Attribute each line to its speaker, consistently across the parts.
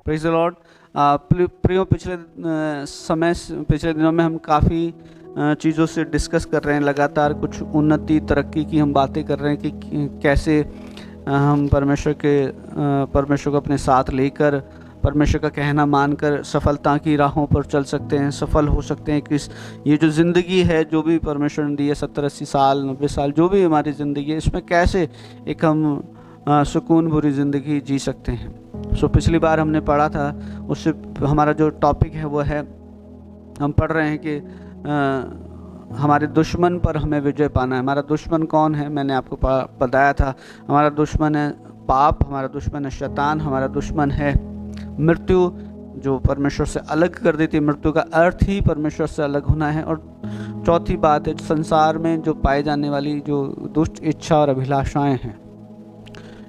Speaker 1: Praise the Lord. प्रियो, पिछले दिनों में हम काफ़ी चीज़ों से डिस्कस कर रहे हैं, लगातार कुछ उन्नति तरक्की की हम बातें कर रहे हैं कि कैसे हम परमेश्वर को अपने साथ लेकर परमेश्वर का कहना मानकर सफलता की राहों पर चल सकते हैं, सफल हो सकते हैं। कि ये जो ज़िंदगी है, जो भी परमेश्वर ने दी है, 70-80 साल 90 साल जो भी हमारी ज़िंदगी है, इसमें कैसे एक हम सुकून भरी ज़िंदगी जी सकते हैं। सो पिछली बार हमने पढ़ा था, उससे हमारा जो टॉपिक है वो है, हम पढ़ रहे हैं कि हमारे दुश्मन पर हमें विजय पाना है। हमारा दुश्मन कौन है? मैंने आपको बताया था, हमारा दुश्मन है पाप, हमारा दुश्मन है शैतान, हमारा दुश्मन है मृत्यु, जो परमेश्वर से अलग कर देती है। मृत्यु का अर्थ ही परमेश्वर से अलग होना है। और चौथी बात है, संसार में जो पाए जाने वाली जो दुष्ट इच्छा और अभिलाषाएं हैं,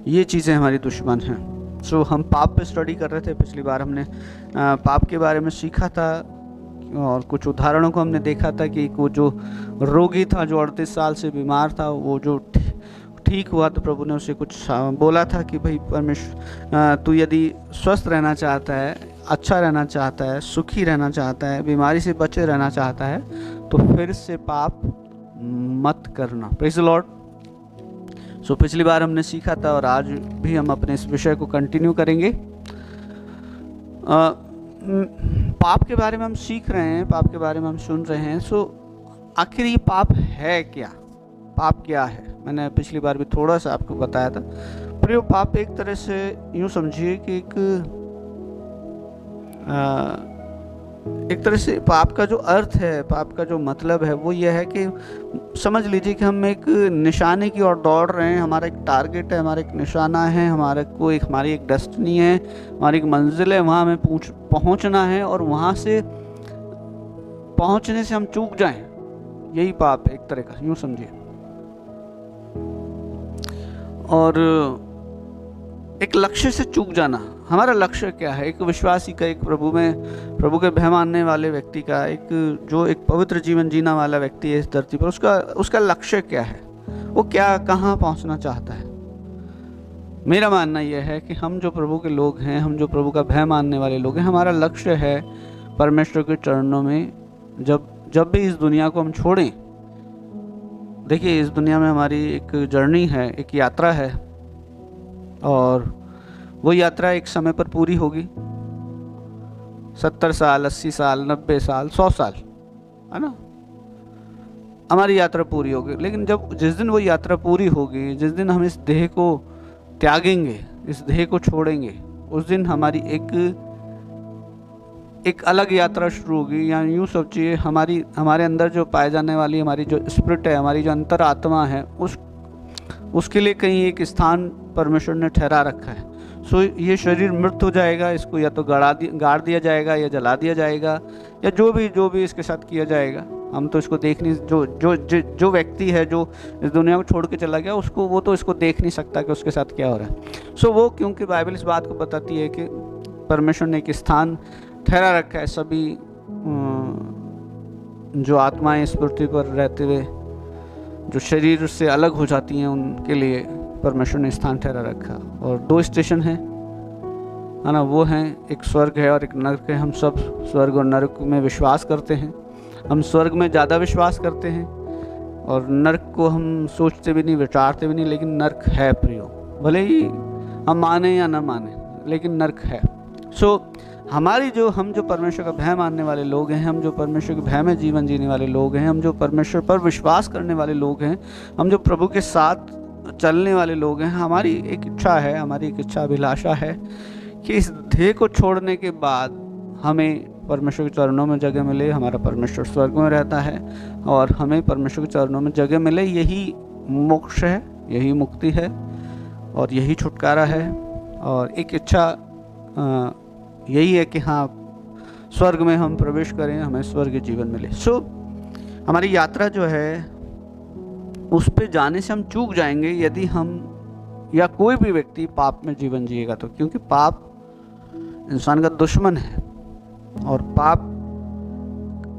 Speaker 1: ये चीज़ें हमारी दुश्मन हैं। सो हम पाप पे स्टडी कर रहे थे। पिछली बार हमने पाप के बारे में सीखा था और कुछ उदाहरणों को हमने देखा था कि वो जो रोगी था, जो 38 साल से बीमार था, वो जो ठीक हुआ तो प्रभु ने उसे कुछ बोला था कि भाई परमेश्वर, तू यदि स्वस्थ रहना चाहता है, अच्छा रहना चाहता है, सुखी रहना चाहता है, बीमारी से बचे रहना चाहता है, तो फिर से पाप मत करना। Praise the Lord. सो पिछली बार हमने सीखा था और आज भी हम अपने इस विषय को कंटिन्यू करेंगे। पाप के बारे में हम सीख रहे हैं, पाप के बारे में हम सुन रहे हैं। सो आखिर ये पाप है क्या? पाप क्या है? मैंने पिछली बार भी थोड़ा सा आपको बताया था। प्रियो, पाप एक तरह से यूँ समझिए कि एक तरह से पाप का जो अर्थ है, पाप का जो मतलब है, वो ये है कि समझ लीजिए कि हम एक निशाने की ओर दौड़ रहे हैं। हमारा एक टारगेट है, हमारा एक निशाना है, हमारी एक डेस्टिनी है, हमारी एक मंजिल है, वहाँ हमें पहुँचना है और वहाँ से पहुँचने से हम चूक जाएं, यही पाप है एक तरह का, यूँ समझिए। और एक लक्ष्य से चूक जाना। हमारा लक्ष्य क्या है? एक विश्वासी का, एक प्रभु के भय मानने वाले व्यक्ति का, एक पवित्र जीवन जीना वाला व्यक्ति है इस धरती पर, उसका लक्ष्य क्या है? वो कहाँ पहुंचना चाहता है? मेरा मानना यह है कि हम जो प्रभु के लोग हैं, हम जो प्रभु का भय मानने वाले लोग हैं, हमारा लक्ष्य है परमेश्वर के चरणों में जब भी इस दुनिया को हम छोड़ें। देखिए, इस दुनिया में हमारी एक जर्नी है, एक यात्रा है, और वो यात्रा एक समय पर पूरी होगी। 70 साल, 80 साल, 90 साल, 100 साल, है ना, हमारी यात्रा पूरी होगी। लेकिन जिस दिन वो यात्रा पूरी होगी, जिस दिन हम इस देह को त्यागेंगे, इस देह को छोड़ेंगे, उस दिन हमारी एक अलग यात्रा शुरू होगी। या यूँ सोचिए, हमारे अंदर जो पाए जाने वाली हमारी जो स्पिरिट है, हमारी जो अंतर आत्मा है, उसके लिए कहीं एक स्थान परमेश्वर ने ठहरा रखा है। सो ये शरीर मृत हो जाएगा, इसको या तो गाड़ दिया जाएगा, या जला दिया जाएगा, या जो भी इसके साथ किया जाएगा। हम तो इसको देख नहीं, जो व्यक्ति है जो इस दुनिया को छोड़ के चला गया, वो तो इसको देख नहीं सकता कि उसके साथ क्या हो रहा है। सो वो, क्योंकि बाइबल इस बात को बताती है कि परमेश्वर ने एक स्थान ठहरा रखा है सभी जो आत्माएं इस पृथ्वी पर रहते हुए जो शरीर से अलग हो जाती हैं, उनके लिए परमेश्वर ने स्थान ठहरा रखा। और 2 स्टेशन हैं, है ना, वो हैं, एक स्वर्ग है और एक नरक है। हम सब स्वर्ग और नरक में विश्वास करते हैं। हम स्वर्ग में ज़्यादा विश्वास करते हैं और नरक को हम सोचते भी नहीं, विचारते भी नहीं, लेकिन नरक है प्रियो। भले ही हम माने या ना माने, लेकिन नरक है। सो हम जो परमेश्वर का भय मानने वाले लोग हैं, हम जो परमेश्वर के भय में जीवन जीने वाले लोग हैं, हम जो परमेश्वर पर विश्वास करने वाले लोग हैं, हम जो प्रभु के साथ चलने वाले लोग हैं, हमारी एक इच्छा अभिलाषा है कि इस देह को छोड़ने के बाद हमें परमेश्वर के चरणों में जगह मिले। हमारा परमेश्वर स्वर्ग में रहता है और हमें परमेश्वर के चरणों में जगह मिले। यही मोक्ष है, यही मुक्ति है और यही छुटकारा है। और एक इच्छा यही है कि हाँ, स्वर्ग में हम प्रवेश करें, हमें स्वर्ग जीवन मिले। सो हमारी यात्रा जो है, उस पे जाने से हम चूक जाएंगे यदि हम या कोई भी व्यक्ति पाप में जीवन जिएगा तो। क्योंकि पाप इंसान का दुश्मन है। और पाप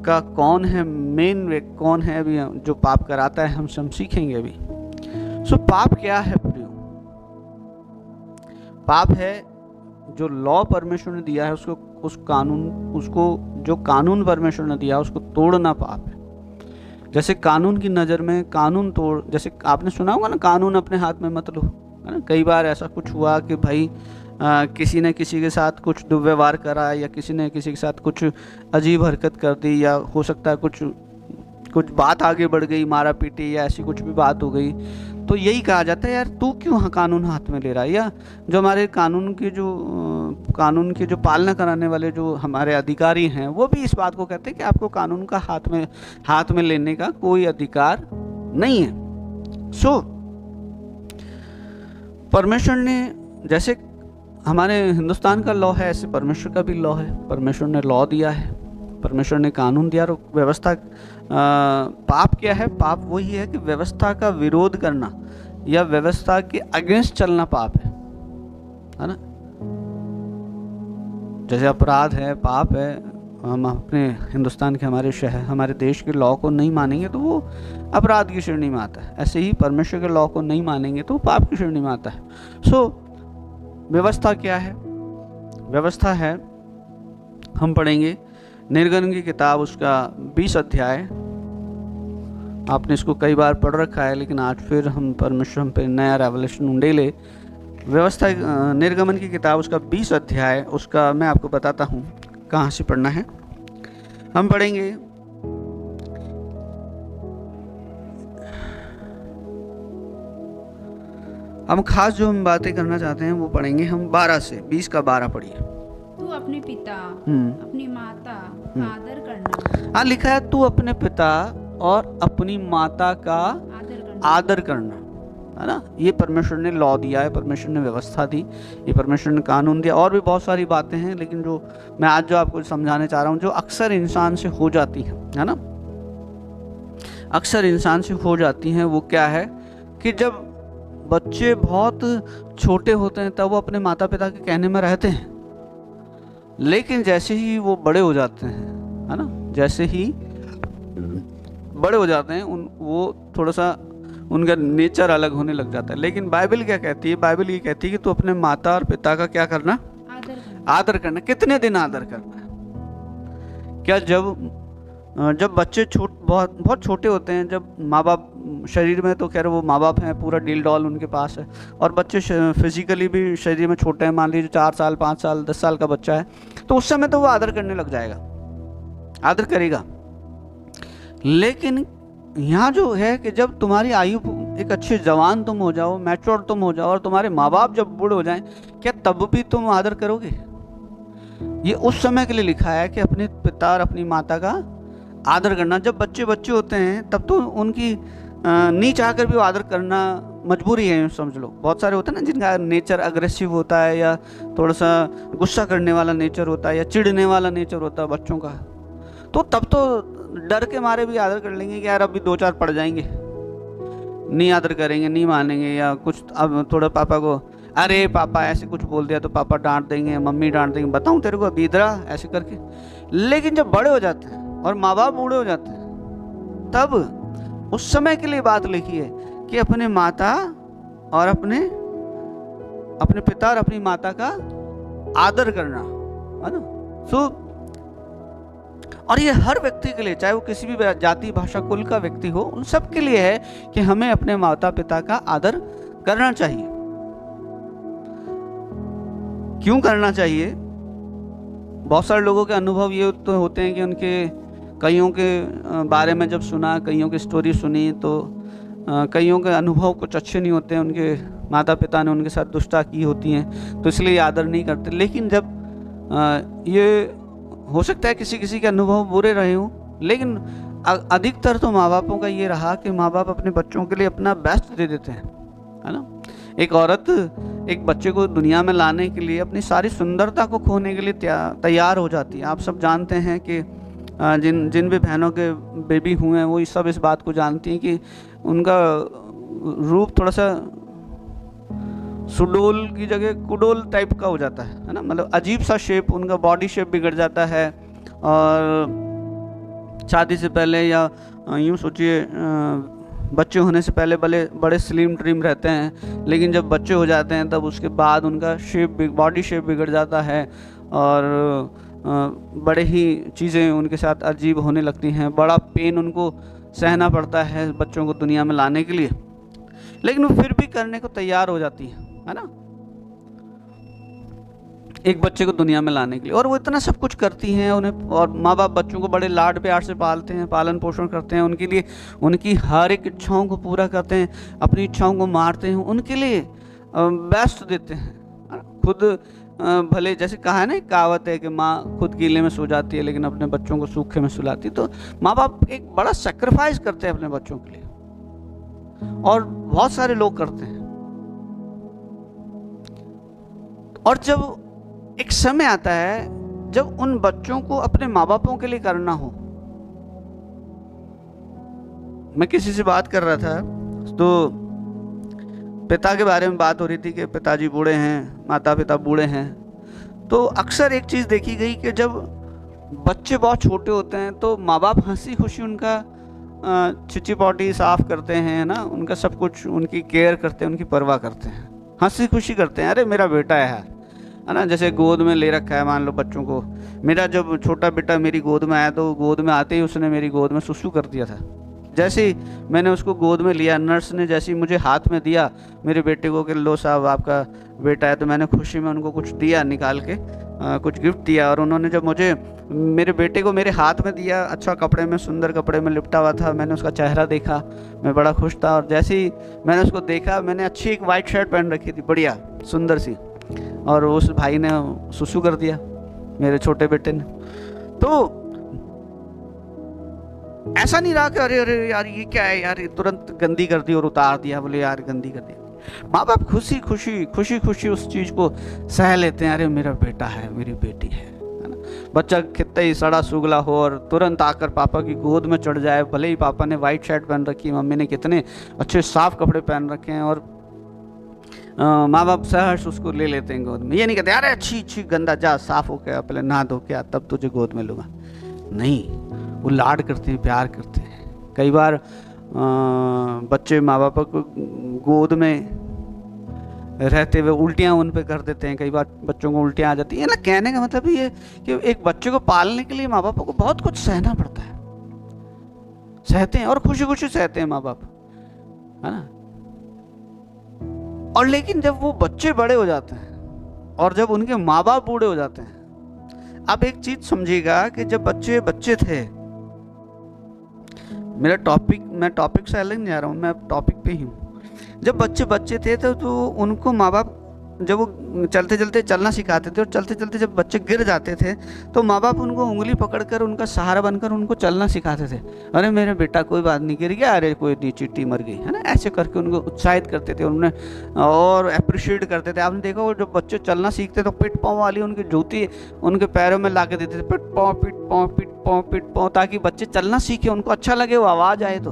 Speaker 1: का कौन है, कौन है अभी जो पाप कराता है, हम सीखेंगे अभी। सो पाप क्या है प्रियो? पाप है जो लॉ परमेश्वर ने दिया है उसको जो कानून परमेश्वर ने दिया उसको तोड़ना पाप है। जैसे कानून की नज़र में कानून तोड़, जैसे आपने सुना होगा ना, कानून अपने हाथ में मत लो, है ना। कई बार ऐसा कुछ हुआ कि भाई किसी ने किसी के साथ कुछ दुर्व्यवहार करा, या किसी ने किसी के साथ कुछ अजीब हरकत कर दी, या हो सकता है कुछ बात आगे बढ़ गई, मारा पीटी या ऐसी कुछ भी बात हो गई, तो यही कहा जाता है यार तू क्यों कानून हाथ में ले रहा है। या जो हमारे कानून की जो पालना कराने वाले जो हमारे अधिकारी हैं, वो भी इस बात को कहते हैं कि आपको कानून का हाथ में लेने का कोई अधिकार नहीं है। सो परमेश्वर ने, जैसे हमारे हिंदुस्तान का लॉ है, ऐसे परमेश्वर का भी लॉ है। परमेश्वर ने लॉ दिया है, परमेश्वर ने कानून दिया और व्यवस्था। पाप क्या है? पाप वही है कि व्यवस्था का विरोध करना या व्यवस्था के अगेंस्ट चलना पाप है ना। जैसे अपराध है, पाप है। हम अपने हिंदुस्तान के हमारे देश के लॉ को नहीं मानेंगे तो वो अपराध की श्रेणी में आता है। ऐसे ही परमेश्वर के लॉ को नहीं मानेंगे तो पाप की श्रेणी में आता है। सो व्यवस्था क्या है? व्यवस्था है, हम पढ़ेंगे निर्गमन की किताब उसका 20 अध्याय। आपने इसको कई बार पढ़ रखा है, लेकिन आज फिर हम परमेश्वर पे नया रेवलेशन ढूंढे ले। व्यवस्था, निर्गमन की किताब उसका 20 अध्याय, उसका मैं आपको बताता हूँ कहाँ से पढ़ना है। हम पढ़ेंगे हम खास जो हम बातें करना चाहते हैं वो पढ़ेंगे हम 12 से 20 का 12 पढ़िए।
Speaker 2: तू अपने पिता अपनी माता का आदर करना।
Speaker 1: हाँ, लिखा है तू अपने पिता और अपनी माता का आदर करना, है ना। ये परमेश्वर ने लॉ दिया है, परमेश्वर ने व्यवस्था दी, ये परमेश्वर ने कानून दिया। और भी बहुत सारी बातें हैं, लेकिन जो मैं आज जो आपको समझाने चाह रहा हूँ, जो अक्सर इंसान से हो जाती है ना, अक्सर इंसान से हो जाती हैं, वो क्या है कि जब बच्चे बहुत छोटे होते हैं तब वो अपने माता पिता के कहने में रहते हैं, लेकिन जैसे ही वो बड़े हो जाते हैं, है ना, जैसे ही बड़े हो जाते हैं वो थोड़ा सा उनका नेचर अलग होने लग जाता है। लेकिन बाइबल क्या कहती है? बाइबल ये कहती है कि तू अपने माता और पिता का क्या करना? आदर करना। कितने दिन आदर करना है? क्या जब बच्चे बहुत छोटे होते हैं, जब माँ बाप शरीर में तो कह रहे वो माँ बाप हैं, पूरा डील डॉल उनके पास है, और बच्चे फिजिकली भी शरीर में छोटे हैं, मान लीजिए 4 साल 5 साल 10 साल का बच्चा है, तो उस समय तो वो आदर करने लग जाएगा, आदर करेगा। लेकिन यहाँ जो है कि जब तुम्हारी आयु एक अच्छे जवान तुम हो जाओ, मैच्योर तुम हो जाओ, और तुम्हारे माँ बाप जब बूढ़े हो जाएं, क्या तब भी तुम आदर करोगे? ये उस समय के लिए लिखा है कि अपने पिता और अपनी माता का आदर करना। जब बच्चे होते हैं तब तो उनकी नहीं चाहकर भी वो आदर करना मजबूरी है, समझ लो। बहुत सारे होते हैं ना जिनका नेचर अग्रेसिव होता है, या थोड़ा सा गुस्सा करने वाला नेचर होता है, या चिढ़ने वाला नेचर होता है बच्चों का, तो तब तो डर के मारे भी आदर कर लेंगे कि यार अभी 2-4 पड़ जाएंगे, नहीं आदर करेंगे, नहीं मानेंगे, या कुछ अब थोड़ा पापा को अरे पापा ऐसे कुछ बोल दिया तो पापा डांट देंगे, मम्मी डांट देंगे, बताऊं तेरे को अभी इधर ऐसे करके। लेकिन जब बड़े हो जाते हैं और माँ बाप बूढ़े हो जाते हैं, तब उस समय के लिए बात लिखी है कि अपने माता और अपने पिता और अपनी माता का आदर करना, है ना। सो और ये हर व्यक्ति के लिए, चाहे वो किसी भी जाति भाषा कुल का व्यक्ति हो, उन सब के लिए है कि हमें अपने माता पिता का आदर करना चाहिए। क्यों करना चाहिए? बहुत सारे लोगों के अनुभव ये तो होते हैं कि उनके कईयों के बारे में जब सुना, कईयों की स्टोरी सुनी, तो कईयों के अनुभव कुछ अच्छे नहीं होते हैं, उनके माता पिता ने उनके साथ दुष्टता की होती हैं, तो इसलिए आदर नहीं करते। लेकिन जब ये हो सकता है किसी के अनुभव बुरे रहे हों, लेकिन अधिकतर तो माँ बापों का ये रहा कि माँ बाप अपने बच्चों के लिए अपना बेस्ट दे देते हैं, है ना। एक औरत एक बच्चे को दुनिया में लाने के लिए अपनी सारी सुंदरता को खोने के लिए तैयार हो जाती है। आप सब जानते हैं कि जिन भी बहनों के बेबी हुए हैं वो सब इस बात को जानती हैं कि उनका रूप थोड़ा सा सुडोल की जगह कुडोल टाइप का हो जाता है ना, मतलब अजीब सा शेप, उनका बॉडी शेप बिगड़ जाता है। और शादी से पहले या यूँ सोचिए बच्चे होने से पहले बड़े स्लिम ट्रिम रहते हैं, लेकिन जब बच्चे हो जाते हैं तब उसके बाद उनका बॉडी शेप बिगड़ जाता है और बड़े ही चीज़ें उनके साथ अजीब होने लगती हैं। बड़ा पेन उनको सहना पड़ता है बच्चों को दुनिया में लाने के लिए, लेकिन वो फिर भी करने को तैयार हो जाती है ना, एक बच्चे को दुनिया में लाने के लिए। और वो इतना सब कुछ करती हैं उन्हें, और माँ बाप बच्चों को बड़े लाड प्यार से पालते हैं, पालन पोषण करते हैं, उनके लिए उनकी हर एक इच्छाओं को पूरा करते हैं, अपनी इच्छाओं को मारते हैं, उनके लिए बेस्ट देते हैं। खुद भले, जैसे कहा है ना, एक कहावत है कि माँ खुद गीले में सो जाती है लेकिन अपने बच्चों को सूखे में सुलाती है। तो माँ बाप एक बड़ा सेक्रीफाइस करते हैं अपने बच्चों के लिए, और बहुत सारे लोग करते हैं। और जब एक समय आता है जब उन बच्चों को अपने माँ बापों के लिए करना हो। मैं किसी से बात कर रहा था तो पिता के बारे में बात हो रही थी कि पिताजी बूढ़े हैं, माता पिता बूढ़े हैं। तो अक्सर एक चीज़ देखी गई कि जब बच्चे बहुत छोटे होते हैं तो माँ बाप हंसी खुशी उनका छिची पॉटी साफ करते हैं ना, उनका सब कुछ, उनकी केयर करते हैं, उनकी परवाह करते हैं, हंसी खुशी करते हैं। अरे मेरा बेटा है ना, जैसे गोद में ले रखा है मान लो बच्चों को। मेरा जब छोटा बेटा मेरी गोद में आया तो गोद में आते ही उसने मेरी गोद में सुसु कर दिया था। जैसे ही मैंने उसको गोद में लिया, नर्स ने जैसे ही मुझे हाथ में दिया मेरे बेटे को कि लो साहब आपका बेटा है, तो मैंने खुशी में उनको कुछ दिया, निकाल के कुछ गिफ्ट दिया। और उन्होंने जब मुझे मेरे बेटे को मेरे हाथ में दिया, अच्छा कपड़े में, सुंदर कपड़े में लिपटा हुआ था, मैंने उसका चेहरा देखा, मैं बड़ा खुश था। और जैसे ही मैंने उसको देखा, मैंने अच्छी एक वाइट शर्ट पहन रखी थी, बढ़िया सुंदर सी, और उस भाई ने सुसु कर दिया, मेरे छोटे बेटे ने। तो ऐसा नहीं रहा कि अरे अरे यार ये क्या है यार, तुरंत गंदी कर दी और उतार दिया, बोले यार गंदी कर दी। माँ बाप खुशी खुशी उस चीज को सह लेते हैं, अरे मेरा बेटा है, मेरी बेटी है ना। बच्चा कितना ही सड़ा सुगला हो और तुरंत आकर पापा की गोद में चढ़ जाए, भले ही पापा ने वाइट शर्ट पहन रखी, मम्मी ने कितने अच्छे साफ कपड़े पहन रखे हैं, और माँ बाप सहर्ष उसको ले लेते हैं गोद में। ये नहीं कहते अरे अच्छी गंदा, जा साफ हो गया, पहले नहा धो के तब तुझे गोद में लूँगा। नहीं, वो लाड करते हैं, प्यार करते हैं। कई बार बच्चे माँ बाप को गोद में रहते हुए उल्टियाँ उन पे कर देते हैं। कई बार बच्चों को उल्टियाँ आ जाती है ना। कहने का मतलब ये कि एक बच्चे को पालने के लिए माँ बापों को बहुत कुछ सहना पड़ता है, सहते हैं और खुशी खुशी सहते हैं माँ बाप, है ना। और लेकिन जब वो बच्चे बड़े हो जाते हैं और जब उनके माँ बाप बूढ़े हो जाते हैं, अब एक चीज समझिएगा कि जब बच्चे थे, मैं टॉपिक से अलग नहीं जा रहा हूँ, मैं टॉपिक पे ही हूँ। जब बच्चे थे तो उनको माँ बाप जब वो चलते चलते चलना सिखाते थे, और चलते चलते जब बच्चे गिर जाते थे तो माँ बाप उनको उंगली पकड़कर उनका सहारा बनकर उनको चलना सिखाते थे। अरे मेरे बेटा कोई बात नहीं, गिर गया, अरे कोई नहीं, चींटी मर गई, है ना। ऐसे करके उनको उत्साहित करते थे, उन्हें और अप्रिशिएट करते थे। आपने देखा वो जब बच्चे चलना सीखते तो पिट पाँव वाली उनकी जूती उनके पैरों में ला के देते थे, पिट पाँव पिट पाँव पिट पाँव पिट पाँव, ताकि बच्चे चलना सीखे, उनको अच्छा लगे, वो आवाज़ आए। तो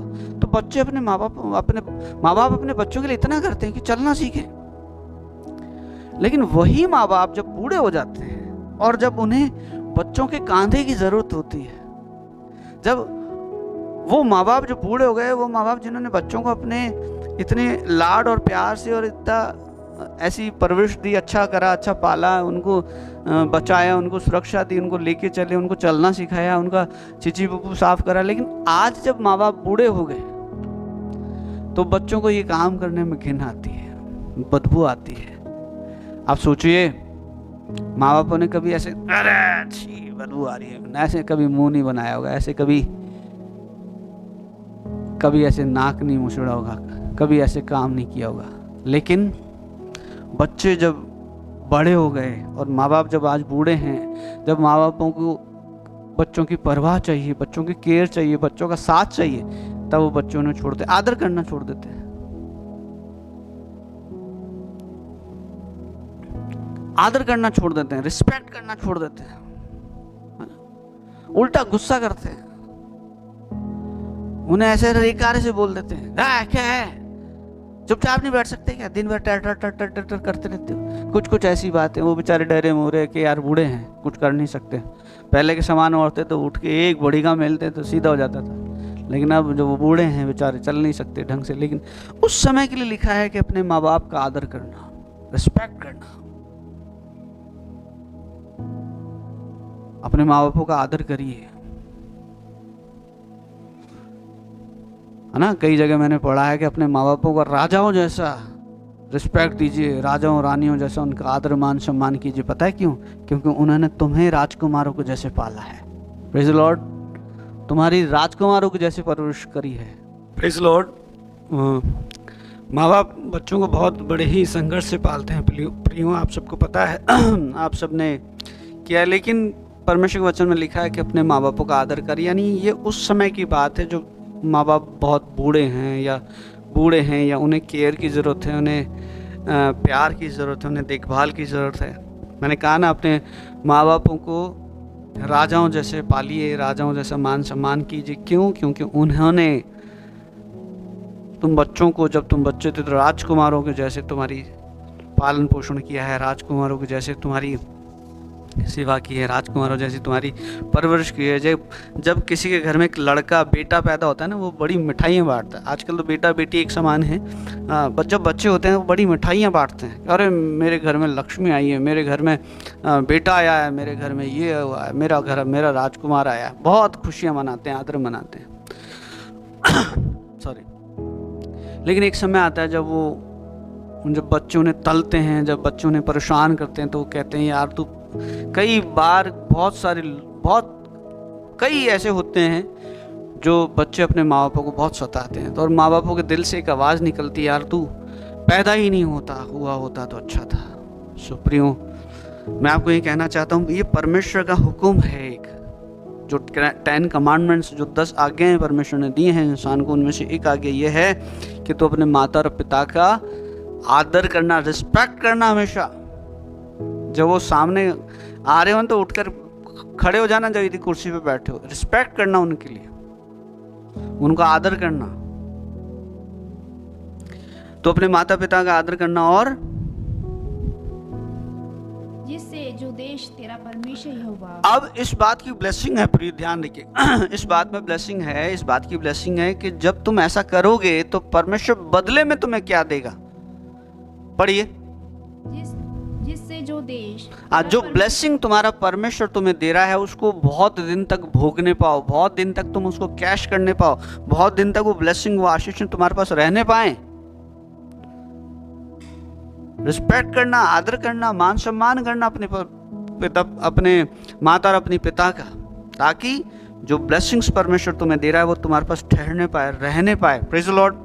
Speaker 1: बच्चे अपने माँ बाप अपने बच्चों के लिए इतना करते हैं कि चलना सीखें। लेकिन वही माँ बाप जब बूढ़े हो जाते हैं और जब उन्हें बच्चों के कांधे की जरूरत होती है, जब वो माँ बाप जो बूढ़े हो गए, वो माँ बाप जिन्होंने बच्चों को अपने इतने लाड और प्यार से और इतना ऐसी परवरिश दी, अच्छा करा, अच्छा पाला, उनको बचाया, उनको सुरक्षा दी, उनको लेके चले, उनको चलना सिखाया, उनका चिची पुप्पू साफ करा, लेकिन आज जब माँ बाप बूढ़े हो गए तो बच्चों को ये काम करने में घिन आती है, बदबू आती है। आप सोचिए, माँ बापों ने कभी ऐसे अरे अच्छी बदबू आ रही है, ऐसे कभी मुंह नहीं बनाया होगा, ऐसे कभी ऐसे नाक नहीं मुछड़ा होगा, कभी ऐसे काम नहीं किया होगा। लेकिन बच्चे जब बड़े हो गए और माँ बाप जब आज बूढ़े हैं, जब माँ बापों को बच्चों की परवाह चाहिए, बच्चों की केयर चाहिए, बच्चों का साथ चाहिए, तब वो बच्चों ने छोड़ते, आदर करना छोड़ देते हैं, आदर करना छोड़ देते हैं, रिस्पेक्ट करना छोड़ देते हैं, उल्टा गुस्सा करते हैं, उन्हें ऐसे रेकार से बोल देते हैं, क्या है, चुपचाप नहीं बैठ सकते क्या, दिन भर टर टर टर टर टर करते रहते हो। कुछ ऐसी बातें, वो बेचारे डरे मोरे कि यार बूढ़े हैं, कुछ कर नहीं सकते। पहले के समान औरतें तो उठ के एक बड़ी का मेलते तो सीधा हो जाता था, लेकिन अब जो वो बूढ़े हैं बेचारे चल नहीं सकते ढंग से, लेकिन उस समय के लिए लिखा है कि अपने माँ बाप का आदर करना, रिस्पेक्ट करना, अपने माँ बापों का आदर करिए, है ना। कई जगह मैंने पढ़ा है कि अपने माँ बापों का राजाओं जैसा रिस्पेक्ट दीजिए, राजाओं रानियों जैसा उनका आदर मान सम्मान कीजिए। पता है क्यों? क्योंकि उन्होंने तुम्हें राजकुमारों को जैसे पाला है। Praise the Lord. तुम्हारी राजकुमारों की जैसे परवरिश करी है। Praise the Lord. माँ बाप बच्चों को बहुत बड़े ही संघर्ष से पालते हैं प्रियो, आप सबको पता है, आप सबने किया है। लेकिन परमेश्वर के वचन में लिखा है कि अपने माँ बापों का आदर कर, यानी ये उस समय की बात है जो माँ बाप बहुत बूढ़े हैं या उन्हें केयर की ज़रूरत है, उन्हें प्यार की ज़रूरत है, उन्हें देखभाल की ज़रूरत है। मैंने कहा ना, अपने माँ बापों को राजाओं जैसे पालिए, राजाओं जैसा मान सम्मान कीजिए। क्यों? क्योंकि उन्होंने तुम बच्चों को, जब तुम बच्चे थे तो राजकुमारों के जैसे तुम्हारी पालन पोषण किया है, राजकुमारों के जैसे तुम्हारी सेवा की है, राजकुमारों जैसी तुम्हारी परवरिश की है। जब किसी के घर में एक लड़का बेटा पैदा होता है ना, वो बड़ी मिठाइयाँ बांटता है। आजकल तो बेटा बेटी एक समान है। जब बच्चे होते हैं वो बड़ी मिठाइयाँ बांटते हैं। अरे मेरे घर में लक्ष्मी आई है, मेरे घर में बेटा आया है, मेरे घर में ये हुआ है, मेरा राजकुमार आया है। बहुत खुशियाँ मनाते हैं, आदर मनाते हैं। सॉरी। लेकिन एक समय आता है जब बच्चे उन्हें तलते हैं, जब बच्चे उन्हें परेशान करते हैं, तो वो कहते हैं यार तू, कई बार कई ऐसे होते हैं जो बच्चे अपने माँ बापों को बहुत सताते हैं, तो और माँ बापों के दिल से एक आवाज़ निकलती है, यार तू पैदा ही नहीं हुआ होता तो अच्छा था। सुप्रियो, मैं आपको ये कहना चाहता हूँ, ये परमेश्वर का हुक्म है, एक जो 10 कमांडमेंट्स, जो 10 आज्ञाएं परमेश्वर ने दी हैं इंसान को, उनमें से एक आज्ञा ये है कि तू अपने माता और पिता का आदर करना, रिस्पेक्ट करना हमेशा। जब वो सामने आ रहे हो तो उठकर खड़े हो जाना, जब यदि कुर्सी पे बैठे हो, रिस्पेक्ट करना उनके लिए, उनका आदर करना। तो अपने माता पिता का आदर करना, और
Speaker 2: जिससे जो देश तेरा परमेश्वर यहोवा।
Speaker 1: अब इस बात की ब्लेसिंग है, प्रिय ध्यान रखिए, इस बात में ब्लेसिंग है, इस बात की ब्लेसिंग है कि जब तुम ऐसा करोगे तो परमेश्वर बदले में तुम्हें क्या देगा। पढ़िए।
Speaker 2: जिससे जो देश,
Speaker 1: जो ब्लेसिंग तुम्हारा परमेश्वर तुम्हें दे रहा है उसको बहुत दिन तक भोगने पाओ, बहुत दिन तक तुम उसको कैश करने पाओ, बहुत दिन तक वो ब्लेसिंग, वो आशीष तुम्हारे पास रहने पाए। रिस्पेक्ट करना, आदर करना, मान सम्मान करना अपने माता और अपने पिता का, ताकि जो ब्लेसिंग्स परमेश्वर तुम्हें दे रहा है वो तुम्हारे पास ठहरने पाए, रहने पाए। Praise the Lord.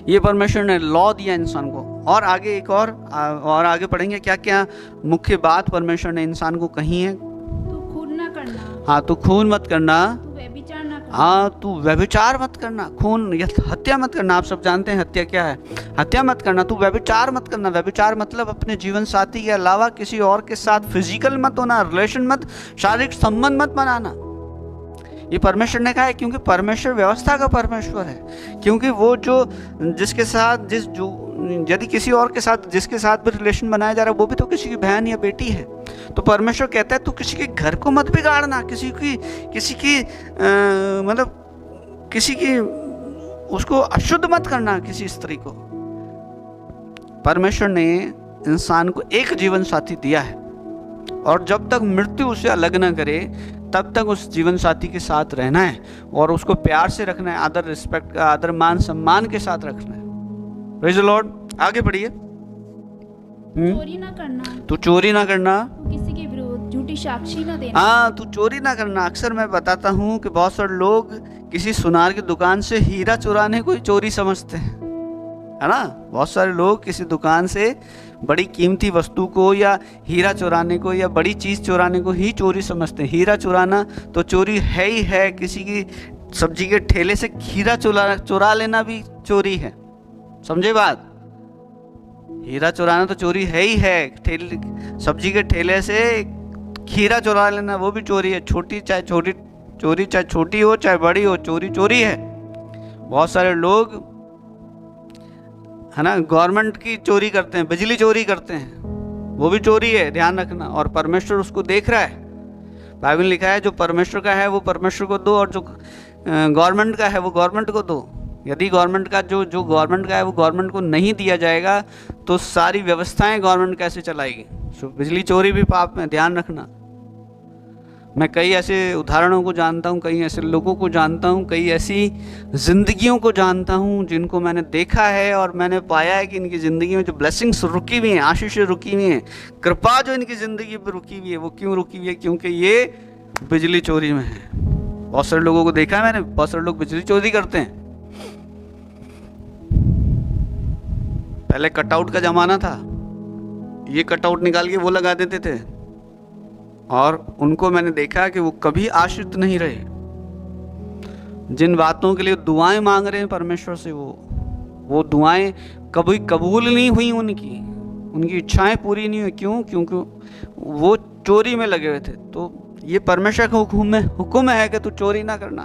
Speaker 1: ये परमेश्वर ने लॉ दिया इंसान को। और आगे एक और आगे पढ़ेंगे क्या क्या मुख्य बात परमेश्वर ने इंसान को कही है।
Speaker 2: तू खून न करना।
Speaker 1: हाँ, तू खून मत करना।
Speaker 2: तू व्यभिचार न करना।
Speaker 1: हाँ, तू व्यभिचार मत करना। खून या हत्या मत करना। आप सब जानते हैं हत्या क्या है। हत्या मत करना। तू व्यभिचार मत करना। व्यभिचार मतलब अपने जीवन साथी के अलावा किसी और के साथ फिजिकल मत होना, रिलेशन मत, शारीरिक संबंध मत बनाना। ये परमेश्वर ने कहा है, क्योंकि परमेश्वर व्यवस्था का परमेश्वर है। क्योंकि वो जो जिसके साथ यदि किसी और के साथ जिसके साथ भी रिलेशन बनाया जा रहा है वो भी तो किसी की बहन या बेटी है। तो परमेश्वर कहता है तू किसी के घर को मत बिगाड़ना, किसी की उसको अशुद्ध मत करना, किसी स्त्री को। परमेश्वर ने इंसान को एक जीवन साथी दिया है और जब तक मृत्यु उसे अलग न करे तब तक उस जीवन साथी के साथ रहना है और उसको प्यार से रखना है, आदर, रिस्पेक्ट, आदर, मान, सम्मान के साथ रखना है। Praise the Lord. आगे बढ़िए।
Speaker 2: चोरी ना करना।
Speaker 1: तू चोरी ना करना।
Speaker 2: तू किसी के विरुद्ध झूठी साक्षी ना देना।
Speaker 1: हाँ, तू चोरी ना करना। अक्सर मैं बताता हूँ कि बहुत सारे लोग किसी सुनार की दुकान से हीरा चुराने को ही चोरी समझते हैं, है ना। बहुत सारे लोग किसी दुकान से बड़ी कीमती वस्तु को या हीरा चुराने को या बड़ी चीज़ चुराने को ही चोरी समझते हैं। हीरा चुराना तो चोरी है ही है। किसी की सब्जी के ठेले से खीरा चुरा लेना भी चोरी है। समझे बात। हीरा चुराना तो चोरी है ही है। सब्जी के ठेले से खीरा चुरा लेना वो भी चोरी है। चोरी चाहे छोटी हो चाहे बड़ी हो, चोरी है। बहुत सारे लोग, है ना, गवर्नमेंट की चोरी करते हैं, बिजली चोरी करते हैं, वो भी चोरी है, ध्यान रखना। और परमेश्वर उसको देख रहा है। बाइबल लिखा है जो परमेश्वर का है वो परमेश्वर को दो और जो गवर्नमेंट का है वो गवर्नमेंट को दो। यदि गवर्नमेंट का जो गवर्नमेंट का है वो गवर्नमेंट को नहीं दिया जाएगा तो सारी व्यवस्थाएं गवर्नमेंट कैसे चलाएगी। बिजली चोरी भी पाप में, ध्यान रखना। मैं कई ऐसे उदाहरणों को जानता हूँ, कई ऐसे लोगों को जानता हूँ, कई ऐसी जिंदगियों को जानता हूँ जिनको मैंने देखा है और मैंने पाया है कि इनकी ज़िंदगी में जो ब्लेसिंग्स रुकी हुई हैं, आशीषें रुकी हुई हैं, कृपा जो इनकी ज़िंदगी पर रुकी हुई है, वो क्यों रुकी हुई है? क्योंकि ये बिजली चोरी में है। बहुत सारे लोगों को देखा है मैंने, बहुत सारे लोग बिजली चोरी करते हैं। पहले कटआउट का ज़माना था, ये कटआउट निकाल के वो लगा देते थे और उनको मैंने देखा कि वो कभी आश्रित नहीं रहे। जिन बातों के लिए दुआएं मांग रहे हैं परमेश्वर से, वो दुआएं कभी कबूल नहीं हुई, उनकी इच्छाएं पूरी नहीं हुई। क्यों? क्योंकि वो चोरी में लगे हुए थे। तो ये परमेश्वर का हुक्म है कि तू चोरी ना करना।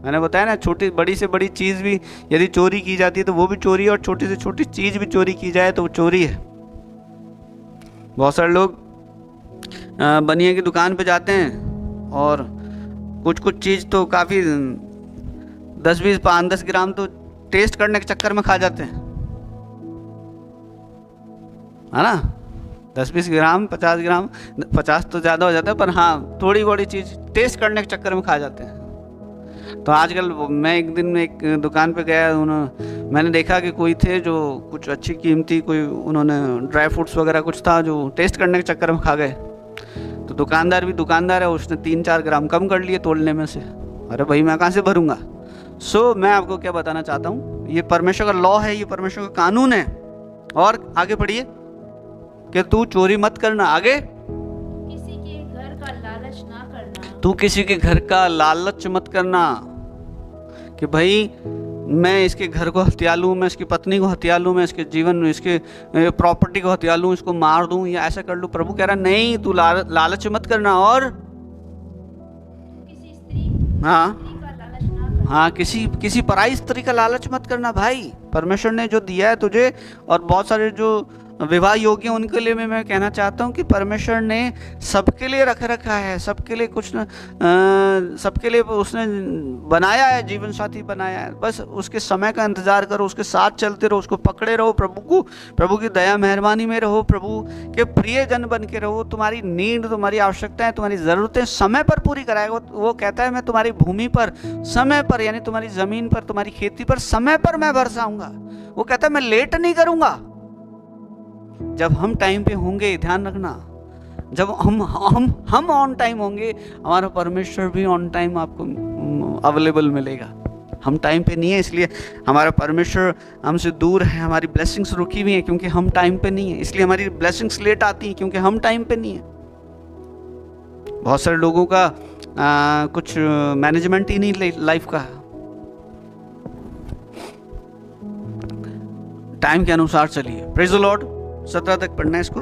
Speaker 1: मैंने बताया ना, छोटी बड़ी से बड़ी चीज़ भी यदि चोरी की जाती है तो वो भी चोरी है, और छोटी से छोटी चीज़ भी चोरी की जाए तो वो चोरी है। बहुत सारे लोग बनिया की दुकान पे जाते हैं और कुछ चीज़ तो काफ़ी 10-20 5-10 ग्राम तो टेस्ट करने के चक्कर में खा जाते हैं, है ना। 10-20 ग्राम 50 ग्राम, 50 तो ज़्यादा हो जाता है, पर हाँ थोड़ी बड़ी चीज़ टेस्ट करने के चक्कर में खा जाते हैं। तो आजकल मैं एक दिन एक दुकान पे गया, मैंने देखा कि कोई थे जो कुछ अच्छी कीमती कोई उन्होंने ड्राई फ्रूट्स वगैरह कुछ था जो टेस्ट करने के चक्कर में खा गए। तो दुकानदार भी दुकानदार है, उसने 3-4 ग्राम कम कर लिए तोड़ने में से। अरे भाई मैं कहाँ से भरूंगा। मैं आपको क्या बताना चाहता हूँ, ये परमेश्वर का लॉ है, ये परमेश्वर का कानून है। और आगे पढ़िए कि तू चोरी मत करना। आगे,
Speaker 2: किसी के घर का लालच ना करना।
Speaker 1: तू किसी के घर का लालच मत करना कि भाई मैं इसके घर को हत्या लूँ, मैं इसकी पत्नी को हत्या लूँ, मैं इसके जीवन में इसके प्रॉपर्टी को हत्या लूँ, इसको मार दूँ या ऐसा कर लूँ। प्रभु कह रहा नहीं, तू लालच मत करना। और
Speaker 2: किसी स्त्री का लालच ना करना।
Speaker 1: हाँ, किसी पराई स्त्री का लालच मत करना। भाई परमेश्वर ने जो दिया है तुझे, और बहुत सारे जो विवाह योग्य उनके लिए मैं कहना चाहता हूँ कि परमेश्वर ने सबके लिए रखा है, सबके लिए कुछ न सबके लिए उसने बनाया है, जीवन साथी बनाया है। बस उसके समय का इंतज़ार करो, उसके साथ चलते रहो, उसको पकड़े रहो, प्रभु की दया मेहरबानी में रहो, प्रभु के प्रिय जन बन के रहो। तुम्हारी नीड, तुम्हारी आवश्यकताएं, तुम्हारी ज़रूरतें समय पर पूरी कराएगा। वो कहता है मैं तुम्हारी भूमि पर समय पर, यानी तुम्हारी ज़मीन पर, तुम्हारी खेती पर समय पर मैं बरसाऊंगा। वो कहता है मैं लेट नहीं करूँगा। जब हम टाइम पे होंगे, ध्यान रखना, जब हम ऑन टाइम होंगे, हमारा परमेश्वर भी ऑन टाइम आपको अवेलेबल मिलेगा। हम टाइम पे नहीं है, इसलिए हमारा परमेश्वर हमसे दूर है, हमारी ब्लेसिंग्स रुकी हुई हैं क्योंकि हम टाइम पे नहीं है। इसलिए हमारी ब्लेसिंग्स लेट आती हैं क्योंकि हम टाइम पे नहीं है। बहुत सारे लोगों का कुछ मैनेजमेंट ही नहीं लाइफ का, टाइम के अनुसार चलिए। Praise the Lord. 17 तक पढ़ना है इसको,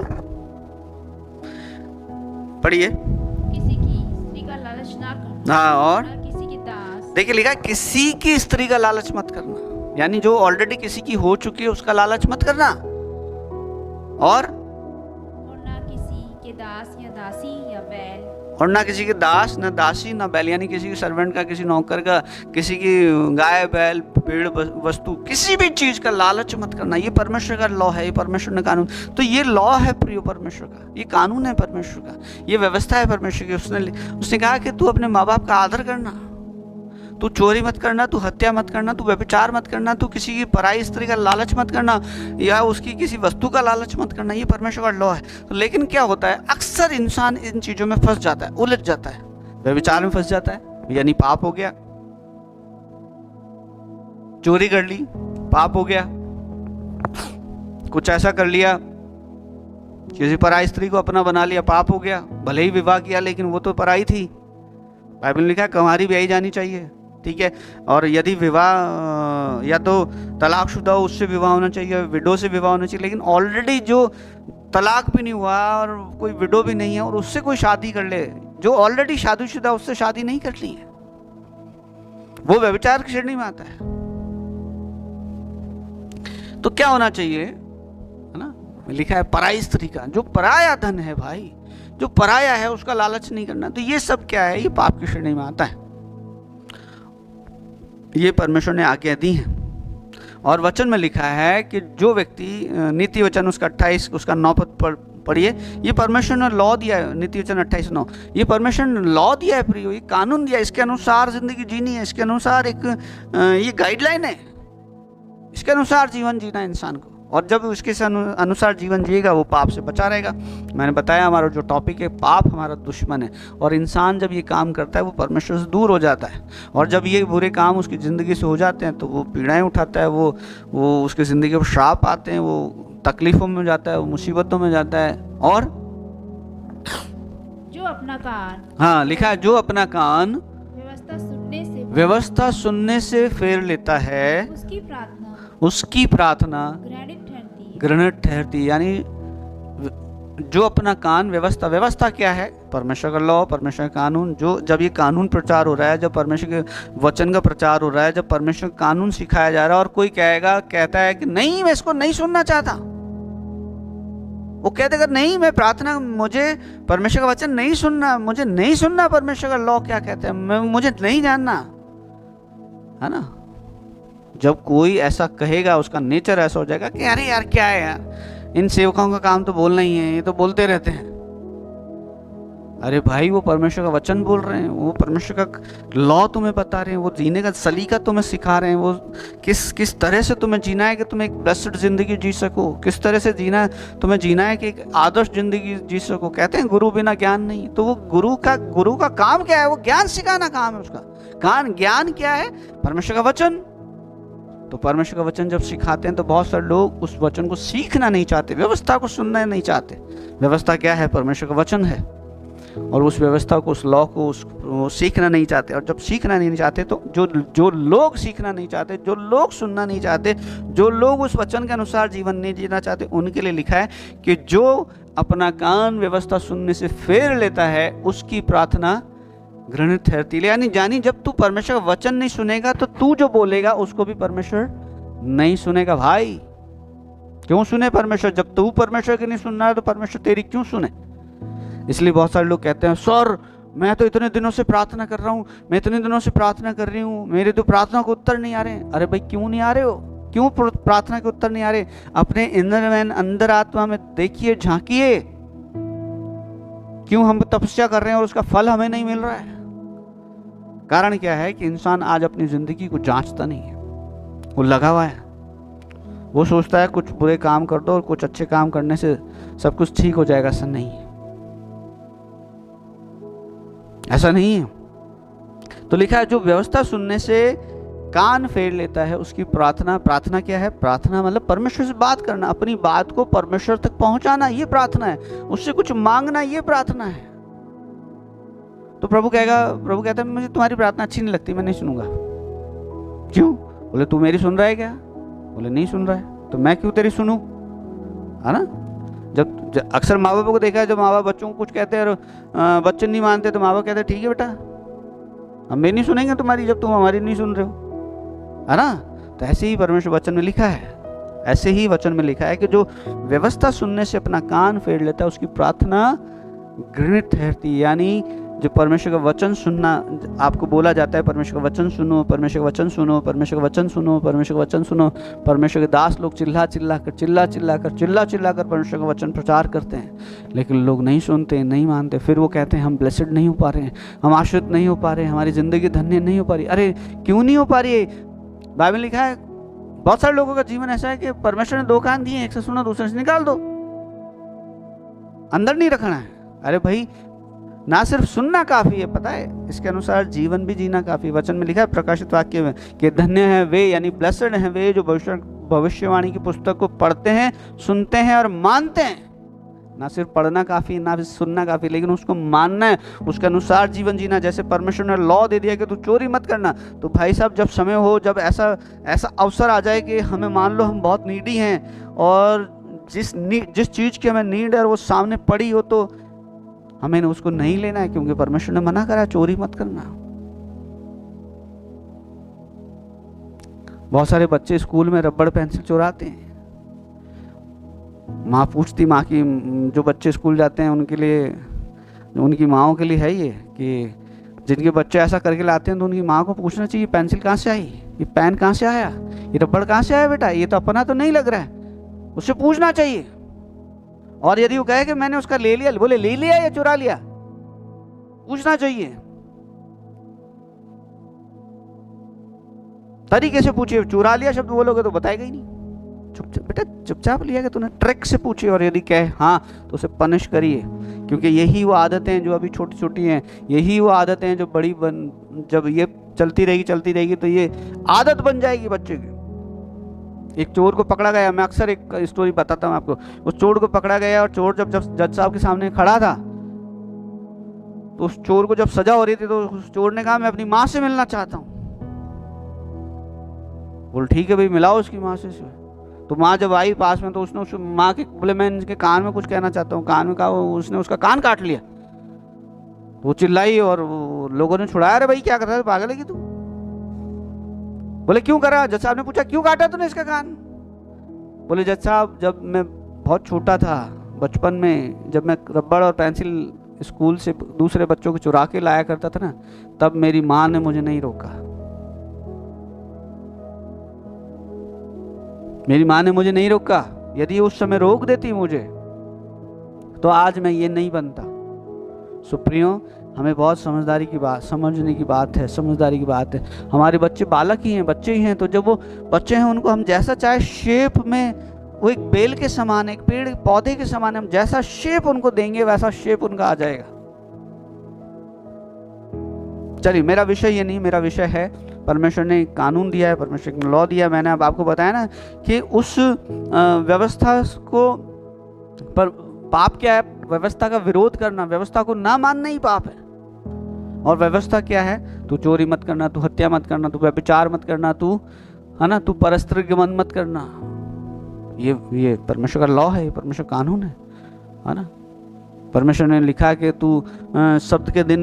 Speaker 1: पढ़िए।
Speaker 2: किसी की स्त्री का लालच ना करना।
Speaker 1: हाँ, और
Speaker 2: किसी की दास।
Speaker 1: देखिए लिखा है किसी की स्त्री का लालच मत करना, यानी जो ऑलरेडी किसी की हो चुकी है उसका लालच मत करना। और
Speaker 2: ना किसी के दास या दासी या बैल,
Speaker 1: और ना किसी के दास, ना दासी, ना बैल, यानी किसी के सर्वेंट का, किसी नौकर का, किसी की गाय बैल पेड़ वस्तु, किसी भी चीज का लालच मत करना। ये परमेश्वर का लॉ है, ये परमेश्वर ने कानून। तो ये लॉ है प्रिय परमेश्वर का, ये कानून है परमेश्वर का, ये व्यवस्था है परमेश्वर की। उसने कहा कि तू अपने माँ बाप का आदर करना, तू चोरी मत करना, तू हत्या मत करना, तू व्यभिचार मत करना, तू किसी की पराई स्त्री का लालच मत करना, या उसकी किसी वस्तु का लालच मत करना। ये परमेश्वर का लॉ है। तो लेकिन क्या होता है, अक्सर इंसान इन चीज़ों में फंस जाता है, उलझ जाता है, व्यभिचार में फंस जाता है, यानी पाप हो गया। चोरी कर ली, पाप हो गया। कुछ ऐसा कर लिया, किसी पराई स्त्री को अपना बना लिया, पाप हो गया। भले ही विवाह किया लेकिन वो तो पराई थी। बाइबल में लिखा है कुंवारी ब्याही जानी चाहिए, ठीक है। और यदि विवाह या तो तलाकशुदा हो उससे विवाह होना चाहिए, विडो से विवाह होना चाहिए। लेकिन ऑलरेडी जो तलाक भी नहीं हुआ और कोई विडो भी नहीं है और उससे कोई शादी कर ले, जो ऑलरेडी शादीशुदा उससे शादी नहीं करनी है, वो व्यभिचार की श्रेणी में आता है। तो क्या होना चाहिए, है ना, लिखा है पराई स्त्री का, जो पराया धन है भाई, जो पराया है उसका लालच नहीं करना। तो ये सब क्या है, ये पाप की श्रेणी में आता है। ये परमेश्वर ने आज्ञा दी है। और वचन में लिखा है कि जो व्यक्ति, नीति वचन उसका 28 उसका 9 पद पढ़िए, ये परमेश्वर ने लॉ दिया है। नीति वचन 28:9, ये परमेश्वर ने लॉ दिया है प्रियो, ये कानून दिया है, इसके अनुसार जिंदगी जीनी है, इसके अनुसार एक ये गाइडलाइन है, इसके अनुसार जीवन जीना है इंसान को। और जब उसके अनुसार जीवन जिएगा वो पाप से बचा रहेगा। मैंने बताया हमारा जो टॉपिक है, पाप हमारा दुश्मन है, और इंसान जब ये काम करता है वो परमेश्वर से दूर हो जाता है। और जब ये बुरे काम उसकी ज़िंदगी से हो जाते हैं तो वो पीड़ाएं उठाता है, वो उसकी ज़िंदगी पर श्राप आते हैं, वो तकलीफ़ों में जाता है, वो मुसीबतों में जाता है। और
Speaker 2: जो अपना कान,
Speaker 1: हाँ लिखा है, जो अपना कान व्यवस्था सुनने से फेर लेता है, उसकी प्रार्थना घृणित ठहरती। यानी जो अपना कान, व्यवस्था क्या है? परमेश्वर का लॉ, परमेश्वर का कानून। जो जब ये कानून प्रचार हो रहा है, जब परमेश्वर के वचन का प्रचार हो रहा है, जब परमेश्वर का कानून सिखाया जा रहा है और कोई कहता है कि नहीं मैं इसको नहीं सुनना चाहता, वो कहते अगर नहीं मैं प्रार्थना, मुझे परमेश्वर का वचन नहीं सुनना, मुझे नहीं सुनना परमेश्वर का लॉ क्या कहते हैं, मुझे नहीं जानना, है ना। जब कोई ऐसा कहेगा उसका नेचर ऐसा हो जाएगा कि अरे यार क्या है यार, इन सेवकों का काम तो बोलना ही है, ये तो बोलते रहते हैं। अरे भाई वो परमेश्वर का वचन बोल रहे हैं, वो परमेश्वर का लॉ तुम्हें बता रहे हैं, वो जीने का सलीका तुम्हें सिखा रहे हैं, वो किस तरह से तुम्हें जीना है कि तुम एक ब्लेस्ड जिंदगी जी सको, किस तरह से तुम्हें जीना है कि एक आदर्श जिंदगी जी सको। कहते हैं गुरु बिना ज्ञान नहीं, तो वो गुरु का काम क्या है? वो ज्ञान सिखाना काम है उसका। ज्ञान क्या है? परमेश्वर का वचन। तो परमेश्वर का वचन जब सिखाते हैं तो बहुत सारे लोग उस वचन को सीखना नहीं चाहते, व्यवस्था को सुनना नहीं चाहते। व्यवस्था क्या है? परमेश्वर का वचन है। और उस व्यवस्था को, उस लॉ को सीखना नहीं चाहते। और जब सीखना नहीं चाहते तो जो लोग सीखना नहीं चाहते, जो लोग सुनना नहीं चाहते, जो लोग उस वचन के अनुसार जीवन नहीं जीना चाहते, उनके लिए लिखा है कि जो अपना कान व्यवस्था सुनने से फेर लेता है उसकी प्रार्थना घृणित ठहरती है। यानी जब तू परमेश्वर का वचन नहीं सुनेगा तो तू जो बोलेगा उसको भी परमेश्वर नहीं सुनेगा। भाई क्यों सुने परमेश्वर? जब तू परमेश्वर की नहीं सुन रहा है तो परमेश्वर तेरी क्यों सुने? इसलिए बहुत सारे लोग कहते हैं सर मैं तो इतने दिनों से प्रार्थना कर रहा हूँ, मैं इतने दिनों से प्रार्थना कर रही हूँ, मेरे तो प्रार्थना को उत्तर नहीं आ रहे। अरे भाई क्यों नहीं आ रहे हो? क्यों प्रार्थना के उत्तर नहीं आ रहे? अपने इनर मैन, अंदर आत्मा में देखिए, झांकिए, क्यों हम तपस्या कर रहे हैं और उसका फल हमें नहीं मिल रहा है? कारण क्या है कि इंसान आज अपनी जिंदगी को जांचता नहीं है, वो लगा हुआ है, वो सोचता है कुछ बुरे काम कर दो और कुछ अच्छे काम करने से सब कुछ ठीक हो जाएगा। ऐसा नहीं है, ऐसा नहीं है। तो लिखा है जो व्यवस्था सुनने से कान फेर लेता है उसकी प्रार्थना क्या है? प्रार्थना मतलब परमेश्वर से बात करना, अपनी बात को परमेश्वर तक पहुंचाना, ये प्रार्थना है। उससे कुछ मांगना, ये प्रार्थना है। तो प्रभु कहता है मुझे तुम्हारी प्रार्थना अच्छी नहीं लगती, मैं नहीं सुनूंगा। क्यों? बोले तू मेरी सुन रहा है क्या? बोले नहीं सुन रहा है, तो मैं क्यों तेरी सुनूं? है ना। जब अक्सर माँ बाप को देखा है, जब माँ बाप बच्चों को कुछ कहते हैं और बच्चे नहीं मानते तो माँ बाप कहते हैं ठीक है बेटा, हम भी नहीं सुनेंगे तुम्हारी जब तुम हमारी नहीं सुन रहे हो, है ना। तो ऐसे ही परमेश्वर वचन में लिखा है, ऐसे ही वचन में लिखा है कि जो व्यवस्था सुनने से अपना कान फेर लेता है उसकी प्रार्थना घृणित ठहरती। यानी जो परमेश्वर का वचन सुनना आपको बोला जाता है, परमेश्वर का वचन सुनो, परमेश्वर का वचन सुनो, परमेश्वर का वचन सुनो, परमेश्वर का वचन सुनो। परमेश्वर के दास लोग चिल्ला चिल्ला कर परमेश्वर का वचन प्रचार करते हैं, लेकिन लोग नहीं सुनते, नहीं मानते। फिर वो कहते हैं हम ब्लेसेड नहीं हो पा रहे हैं, हम आश्रित नहीं हो पा रहे हैं, हमारी ज़िंदगी धन्य नहीं हो पा रही। अरे क्यों नहीं हो पा रही है? बाइबल लिखा है बहुत सारे लोगों का जीवन ऐसा है कि परमेश्वर ने 2 कान दिए, एक से सुनो दूसरे से निकाल दो, अंदर नहीं रखना है। अरे भाई ना सिर्फ सुनना काफी है, पता है, इसके अनुसार जीवन भी जीना काफी। वचन में लिखा है प्रकाशित वाक्य में कि धन्य है वे, यानी ब्लेस्ड हैं वे जो भविष्यवाणी की पुस्तक को पढ़ते हैं, सुनते हैं और मानते हैं। ना सिर्फ पढ़ना काफी, ना सिर्फ सुनना काफी, लेकिन उसको मानना है, उसके अनुसार जीवन जीना। जैसे परमेश्वर ने लॉ दे दिया कि तू चोरी मत करना, तो भाई साहब जब समय हो, जब ऐसा अवसर आ जाए कि हमें मान लो हम बहुत नीडी हैं और जिस चीज़ की हमें नीड है और वो सामने पड़ी हो, तो हमें उसको नहीं लेना है, क्योंकि परमेश्वर ने मना करा चोरी मत करना। बहुत सारे बच्चे स्कूल में रबड़ पेंसिल चुराते हैं। माँ पूछती, माँ की जो बच्चे स्कूल जाते हैं उनके लिए, उनकी माँओं के लिए है ये कि जिनके बच्चे ऐसा करके लाते हैं तो उनकी माँ को पूछना चाहिए पेंसिल कहाँ से आई। ये पेन कहाँ से आया, ये रबड़ कहाँ से आया बेटा, ये तो अपना तो नहीं लग रहा है। उससे पूछना चाहिए। और यदि वो कहे कि मैंने उसका ले लिया, बोले ले लिया या चुरा लिया, पूछना चाहिए। तरीके से पूछिए। चुरा लिया शब्द बोलोगे तो बताएगा ही नहीं। चुपचाप बेटा चुपचाप लिया कि तूने, ट्रिक से पूछिए। और यदि कहे हाँ तो उसे पनिश करिए, क्योंकि यही वो आदतें हैं जो अभी छोटी छोटी हैं, यही वो आदतें हैं जो बड़ी जब ये चलती रहेगी तो ये आदत बन जाएगी बच्चे की। एक चोर को पकड़ा गया, मैं अक्सर एक स्टोरी बताता हूँ आपको। उस चोर को पकड़ा गया और चोर जब जज साहब के सामने खड़ा था तो उस चोर को जब सजा हो रही थी तो उस चोर ने कहा मैं अपनी माँ से मिलना चाहता हूँ। बोल ठीक है भाई, मिलाओ उसकी माँ से। तो माँ जब आई पास में तो उसने उस माँ के बोले मैं इनके कान में कुछ कहना चाहता हूँ, कान में कहा, उसने उसका कान काट लिया। वो चिल्लाई और लोगों ने छुड़ाया, अरे भाई क्या कर रहा है, पागल है कि तू। बोले क्यों करा, जज साहब ने पूछा क्यों काटा तूने इसका कान। बोले जज साहब जब मैं बहुत छोटा था, बचपन में जब मैं रबड़ और पेंसिल स्कूल से दूसरे बच्चों को चुरा के लाया करता था ना, तब मेरी माँ ने मुझे नहीं रोका। मेरी माँ ने मुझे नहीं रोका। यदि उस समय रोक देती मुझे तो आज मैं ये नहीं बनता। सुप्रियो, हमें बहुत समझदारी की बात, समझने की बात है, समझदारी की बात है। हमारे बच्चे बालक ही हैं, बच्चे ही हैं, तो जब वो बच्चे हैं उनको हम जैसा चाहे शेप में, वो एक बेल के समान, एक पेड़ पौधे के समान, हम जैसा शेप उनको देंगे वैसा शेप उनका आ जाएगा। चलिए, मेरा विषय ये नहीं, मेरा विषय है परमेश्वर ने कानून दिया है, परमेश्वर ने लॉ दिया। मैंने अब आपको बताया ना कि उस व्यवस्था को, पर पाप क्या है, व्यवस्था का विरोध करना, व्यवस्था को ना मानना ही पाप है। और व्यवस्था क्या है, तू चोरी मत करना, तू हत्या मत करना, तू व्यभिचार मत करना, तू है ना, तू परस्त्र गमन मत करना। ये परमेश्वर का लॉ है, ये परमेश्वर कानून है ना। परमेश्वर ने लिखा कि तू सब्त के दिन,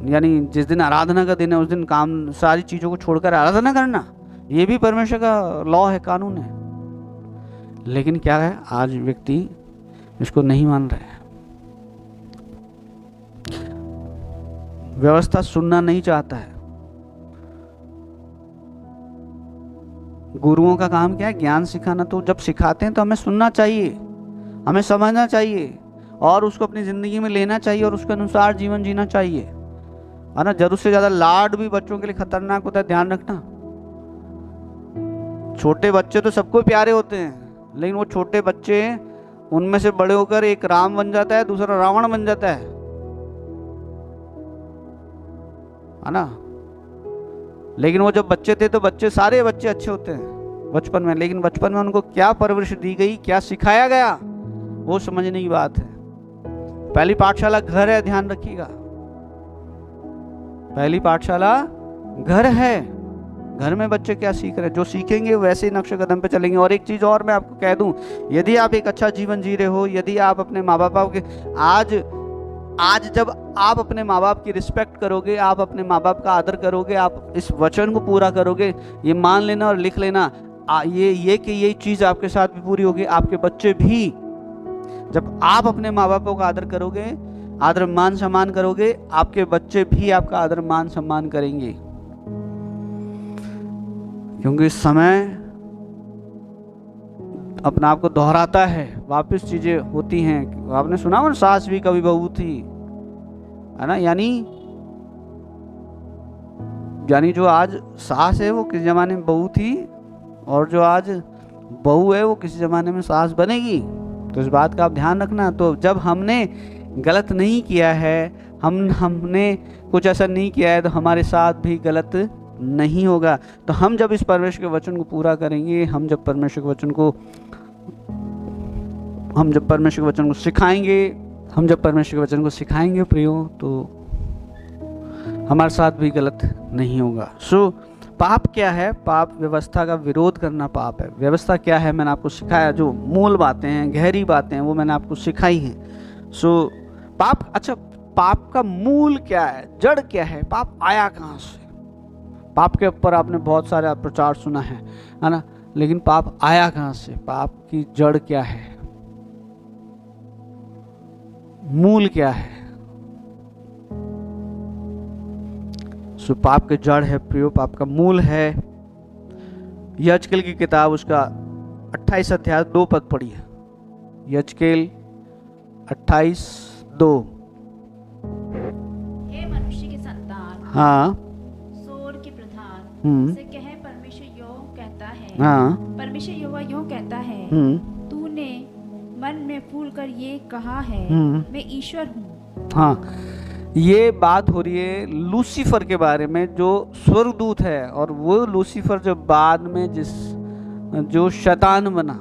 Speaker 1: यानी जिस दिन आराधना का दिन है उस दिन काम सारी चीज़ों को छोड़कर आराधना करना, ये भी परमेश्वर का लॉ है, कानून है। लेकिन क्या है, आज व्यक्ति इसको नहीं मान रहे हैं, व्यवस्था सुनना नहीं चाहता है। गुरुओं का काम क्या है, ज्ञान सिखाना। तो जब सिखाते हैं तो हमें सुनना चाहिए, हमें समझना चाहिए और उसको अपनी जिंदगी में लेना चाहिए और उसके अनुसार जीवन जीना चाहिए, है ना। जरूरत से ज्यादा लाड भी बच्चों के लिए खतरनाक होता है, ध्यान रखना। छोटे बच्चे तो सबको प्यारे होते हैं, लेकिन वो छोटे बच्चे, उनमें से बड़े होकर एक राम बन जाता है, दूसरा रावण बन जाता है ना। लेकिन वो जब बच्चे थे तो सारे बच्चे अच्छे होते हैं बचपन में, लेकिन बचपन में उनको क्या परवरिश दी गई, क्या सिखाया गया, वो समझने की बात है। पहली पाठशाला घर है, ध्यान रखिएगा। पहली पाठशाला घर है। घर में बच्चे क्या सीख रहे हैं, जो सीखेंगे वैसे ही नक्शे कदम पे चलेंगे। और एक चीज और मैं आपको कह दूं, यदि आप एक अच्छा जीवन जी रहे हो, यदि आप अपने माँ बाप के आज जब आप अपने माँ बाप की रिस्पेक्ट करोगे, आप अपने माँ बाप का आदर करोगे, आप इस वचन को पूरा करोगे, ये मान लेना और लिख लेना, ये कि ये चीज आपके साथ भी पूरी होगी। आपके बच्चे भी, जब आप अपने माँ बापों का आदर करोगे, आदर मान सम्मान करोगे, आपके बच्चे भी आपका आदर मान सम्मान करेंगे। क्योंकि इस समय अपने आप को दोहराता है, वापस चीजें होती हैं। आपने सुना हो, सास भी कभी बहू थी, है ना। यानी जो आज सास है वो किस जमाने में बहू थी, और जो आज बहू है वो किसी जमाने में सास बनेगी। तो इस बात का आप ध्यान रखना। तो जब हमने गलत नहीं किया है, हमने कुछ ऐसा नहीं किया है, तो हमारे साथ भी गलत नहीं होगा। तो हम जब इस परमेश्वर के वचन को पूरा करेंगे, हम जब परमेश्वर के वचन को सिखाएंगे, प्रियो, तो हमारे साथ भी गलत नहीं होगा। सो पाप क्या है, पाप व्यवस्था का विरोध करना पाप है। व्यवस्था क्या है, मैंने आपको सिखाया, जो मूल बातें हैं, गहरी बातें हैं, वो मैंने आपको सिखाई हैं। सो पाप, अच्छा, पाप का मूल क्या है, जड़ क्या है, पाप आया कहाँ से। पाप के ऊपर आपने बहुत सारा प्रचार सुना है ना, लेकिन पाप आया कहाँ से, पाप की जड़ क्या है, मूल क्या है। सो पाप के जड़ है प्रियो, पाप का मूल है यजकेल की किताब उसका 28 अध्याय 2 पद पढ़िए। यजकेल 28:2।
Speaker 2: हे मनुष्य की संतान,
Speaker 1: हाँ
Speaker 2: सोर के प्रधान से कहे, परमेश्वर यो कहता है,
Speaker 1: हाँ
Speaker 2: परमेश्वर यहोवा यूं कहता है, तूने मन में फूल कर ये कहा है, मैं ईश्वर हूँ।
Speaker 1: हाँ, ये बात हो रही है लूसीफर के बारे में जो स्वर्गदूत है, और वो लूसीफर जो बाद में जो शैतान बना,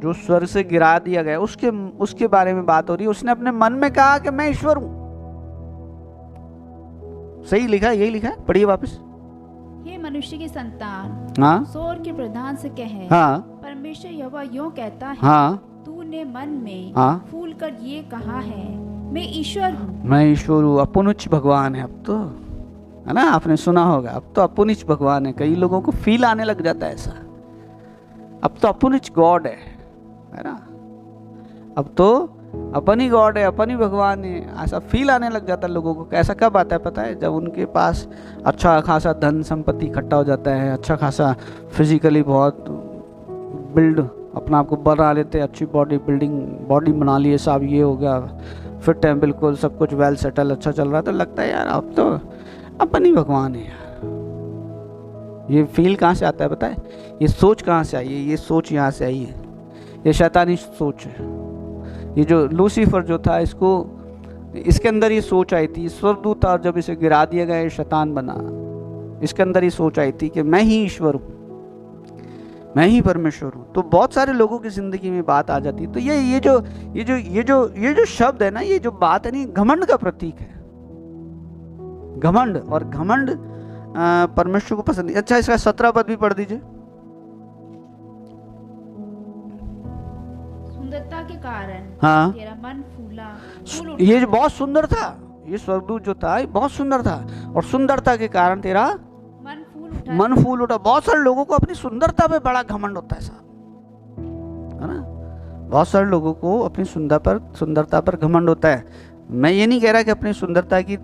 Speaker 1: जो स्वर्ग से गिरा दिया गया, उसके बारे में बात हो रही है। उसने अपने मन में कहा कि मैं ईश्वर हूं। सही लिखा है, यही लिखा है, पढ़िए वापस।
Speaker 2: हे मनुष्य की संतान,
Speaker 1: हाँ
Speaker 2: सोर के प्रधान से कहे,
Speaker 1: हाँ
Speaker 2: परमेश्वर यहोवा यूं कहता है,
Speaker 1: हाँ
Speaker 2: तूने मन में
Speaker 1: हाँ
Speaker 2: फूल कर ये कहा है, मैं ईश्वर हूँ।
Speaker 1: मैं ईश्वर हूँ। अपुनुच भगवान है अब तो, है ना, आपने सुना होगा, अब तो अपुनिच भगवान है। कई लोगों को फील आने लग जाता है ऐसा, अब तो अपुनिच गॉड है ना, अब तो अपन ही गॉड है, अपन ही भगवान है, ऐसा फील आने लग जाता है लोगों को। ऐसा कब आता है पता है? जब उनके पास अच्छा खासा धन संपत्ति इकट्ठा हो जाता है, अच्छा खासा फिजिकली बहुत बिल्ड अपना आपको बना लेते हैं, अच्छी बॉडी बना लिए साहब, ये हो गया, फिट है बिल्कुल, सब कुछ वेल सेटल, अच्छा चल रहा है, तो लगता है यार अब तो अपन ही भगवान है यार। ये फील कहाँ से आता है पता है? ये सोच कहाँ से आई है? ये सोच यहाँ से आई है, ये शैतानी सोच है। ये जो लूसीफर जो था, इसके अंदर ये सोच आई थी, स्वर्गदूत था, और जब इसे गिरा दिया गया, ये शैतान बना, इसके अंदर ये सोच आई थी कि मैं ही ईश्वर हूँ, मैं ही परमेश्वर हूँ। तो बहुत सारे लोगों की जिंदगी में बात आ जाती है। तो ये जो शब्द है ना, ये जो बात है ना, घमंड का प्रतीक है। घमंड, और घमंड परमेश्वर को पसंद नहीं। अच्छा, इसका 17 पद भी पढ़ दीजिए।
Speaker 2: सुंदरता के कारण
Speaker 1: हाँ,
Speaker 2: तेरा मन फूल
Speaker 1: ये जो बहुत सुंदर था, ये स्वर्गदूत जो था, ये बहुत सुंदर था, और सुंदरता के कारण तेरा मन फूल उठा। बहुत सारे लोगों को अपनी सुंदरता पे बड़ा घमंड होता है साहब, है ना। बहुत सारे लोगों को अपनी सुंदरता पर घमंड होता है। मैं ये नहीं कह रहा कि अपनी सुंदरता की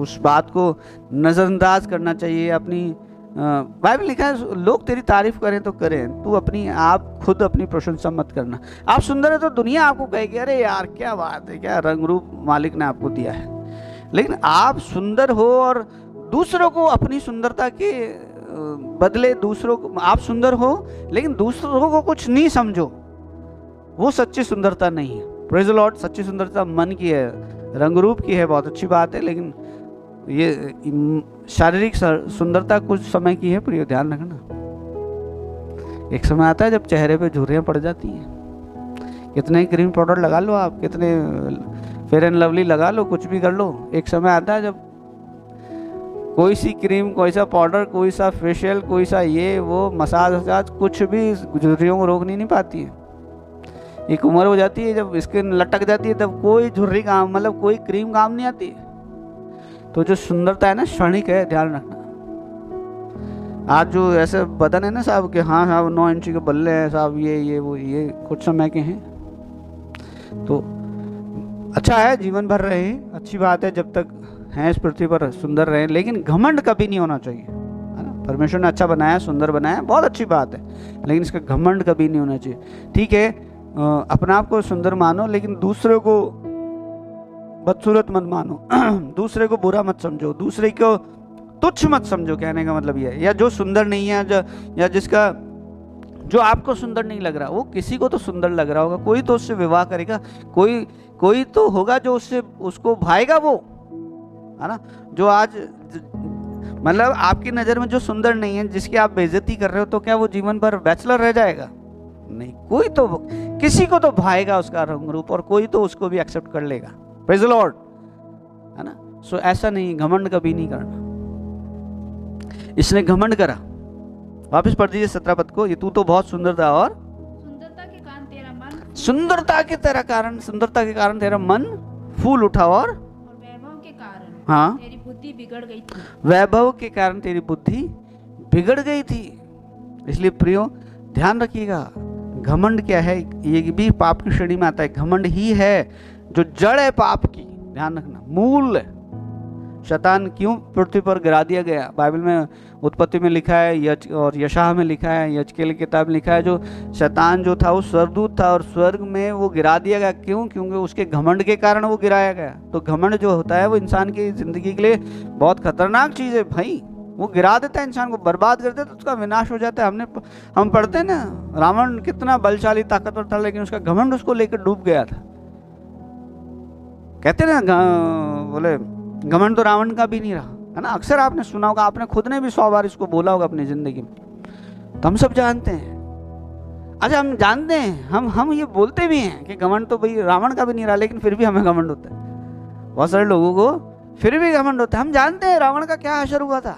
Speaker 1: उस बात को नज़रअंदाज करना चाहिए। अपनी बाइबल लिखा है, लोग तेरी तारीफ करें तो करें, तू अपनी आप खुद अपनी प्रशंसा मत करना। आप सुंदर है तो दुनिया आपको कहेगी अरे यार क्या बात है, क्या रंग रूप मालिक ने आपको दिया है। लेकिन आप सुंदर हो और दूसरों को अपनी सुंदरता के बदले, दूसरों को, आप सुंदर हो लेकिन दूसरों को कुछ नहीं समझो, वो सच्ची सुंदरता नहीं है। Praise the Lord. सच्ची सुंदरता मन की है, रंग रूप की है, बहुत अच्छी बात है, लेकिन ये शारीरिक सुंदरता कुछ समय की है, प्रिय ध्यान रखना। एक समय आता है जब चेहरे पे झुर्रियाँ पड़ जाती हैं। कितने क्रीम पाउडर लगा लो आप, कितने फेयर एंड लवली लगा लो, कुछ भी कर लो, एक समय आता है जब कोई सी क्रीम, कोई सा पाउडर, कोई सा फेशियल, कोई सा ये वो मसाज कुछ भी झुर्रियों को रोक नहीं पाती है। एक उम्र हो जाती है जब स्किन लटक जाती है, तब कोई झुर्री काम, मतलब कोई क्रीम काम नहीं आती है। तो जो सुंदरता है ना, क्षणिक है, ध्यान रखना। आज जो ऐसे बदन है ना साहब के, हाँ साहब 9 इंची के बल्ले हैं साहब, ये कुछ समय के हैं, तो अच्छा है, जीवन भर रहे, अच्छी बात है, जब तक हैं इस पृथ्वी पर सुंदर रहे, लेकिन घमंड कभी नहीं होना चाहिए, है ना। परमेश्वर ने अच्छा बनाया, सुंदर बनाया, बहुत अच्छी बात है, लेकिन इसका घमंड कभी नहीं होना चाहिए। ठीक है, अपने आप को सुंदर मानो, लेकिन दूसरे को बदसूरत मत मानो, दूसरे को बुरा मत समझो, दूसरे को तुच्छ मत समझो। कहने का मतलब यह है, या जो सुंदर नहीं है, या जिसका जो आपको सुंदर नहीं लग रहा, वो किसी को तो सुंदर लग रहा होगा, कोई तो उससे विवाह करेगा, कोई तो होगा जो उसको भाएगा, वो है ना। जो आज मतलब आपकी नज़र में जो सुंदर नहीं है, जिसकी आप बेइज्जती कर रहे हो, तो क्या वो जीवन भर बैचलर रह जाएगा? नहीं, कोई तो किसी को तो भाएगा उसका रंग रूप, और कोई तो उसको भी एक्सेप्ट कर लेगा। प्रेज़ द लॉर्ड, है ना। सो ऐसा नहीं, घमंड कभी नहीं करना। इसने घमंड करा। वापस पढ़ दीजिए 17 पद को। ये तू तो बहुत सुंदर था, और
Speaker 2: सुंदरता के कारण तेरा मन,
Speaker 1: सुंदरता के कारण तेरा मन फूल उठा, और
Speaker 2: वैभव के कारण
Speaker 1: हाँ,
Speaker 2: तेरी बुद्धि बिगड़ गई थी।
Speaker 1: वैभव के कारण तेरी बुद्धि बिगड़ गई थी। इसलिए प्रियो ध्यान रखिएगा, घमंड क्या है, ये भी पाप की श्रेणी में आता है। घमंड ही है जो जड़ है पाप की, ध्यान रखना, मूल है। शैतान क्यों पृथ्वी पर गिरा दिया गया? बाइबल में उत्पत्ति में लिखा है और यशायाह में लिखा है, यजकेल की किताब में लिखा है, जो शैतान जो था वो स्वर्गदूत था और स्वर्ग में वो गिरा दिया गया। क्यों? क्योंकि उसके घमंड के कारण वो गिराया गया। तो घमंड जो होता है वो इंसान की जिंदगी के लिए बहुत खतरनाक चीज़ है भाई। वो गिरा देता है, इंसान को बर्बाद कर देता है, तो उसका विनाश हो जाता है। हम पढ़ते हैं ना, रावण कितना बलशाली ताकतवर था, लेकिन उसका घमंड उसको लेकर डूब गया था। कहते ना बोले घमंड तो रावण का भी नहीं रहा, है ना। अक्सर आपने सुना होगा, आपने खुद ने भी 100 बार इसको बोला होगा अपनी जिंदगी में। तो हम सब जानते हैं। अच्छा, हम जानते हैं, हम ये बोलते भी हैं कि घमंड तो भाई रावण का भी नहीं रहा, लेकिन फिर भी हमें घमंड होता है। बहुत सारे लोगों को फिर भी घमंड होता है। हम जानते हैं रावण का क्या असर हुआ था,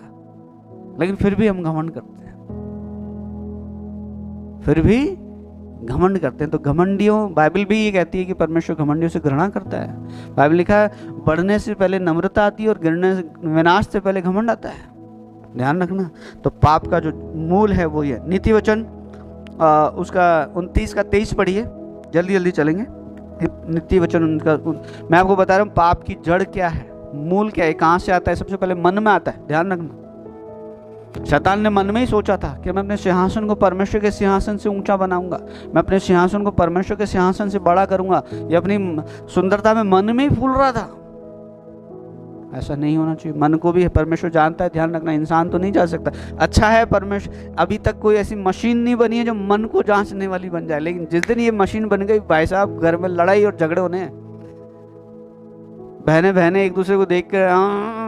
Speaker 1: लेकिन फिर भी हम घमंड करते हैं, फिर भी घमंड करते हैं। तो घमंडियों, बाइबल भी ये कहती है कि परमेश्वर घमंडियों से घृणा करता है। बाइबल लिखा है, बढ़ने से पहले नम्रता आती है और गिरने से, विनाश से पहले घमंड आता है। ध्यान रखना। तो पाप का जो मूल है वो ये। नीति वचन उसका 29 का 23 पढ़िए, जल्दी जल्दी चलेंगे। नीति वचन उनका, मैं आपको बता रहा हूँ पाप की जड़ क्या है, मूल क्या है, कहाँ से आता है। सबसे पहले मन में आता है। ध्यान रखना। शैतान ने मन में ही सोचा था कि मैं अपने सिंहासन को परमेश्वर के सिंहासन से ऊंचा बनाऊंगा, मैं अपने सिंहासन को परमेश्वर के सिंहासन से बड़ा करूंगा। ये अपनी सुंदरता में मन में ही फूल रहा था। ऐसा नहीं होना चाहिए। मन को भी परमेश्वर जानता है। ध्यान रखना, इंसान तो नहीं जा सकता। अच्छा है परमेश्वर, अभी तक कोई ऐसी मशीन नहीं बनी है जो मन को जांचने वाली बन जाए, लेकिन जिस दिन ये मशीन बन गई भाई साहब, घर में लड़ाई और झगड़े होने हैं। बहनें एक दूसरे को देख कर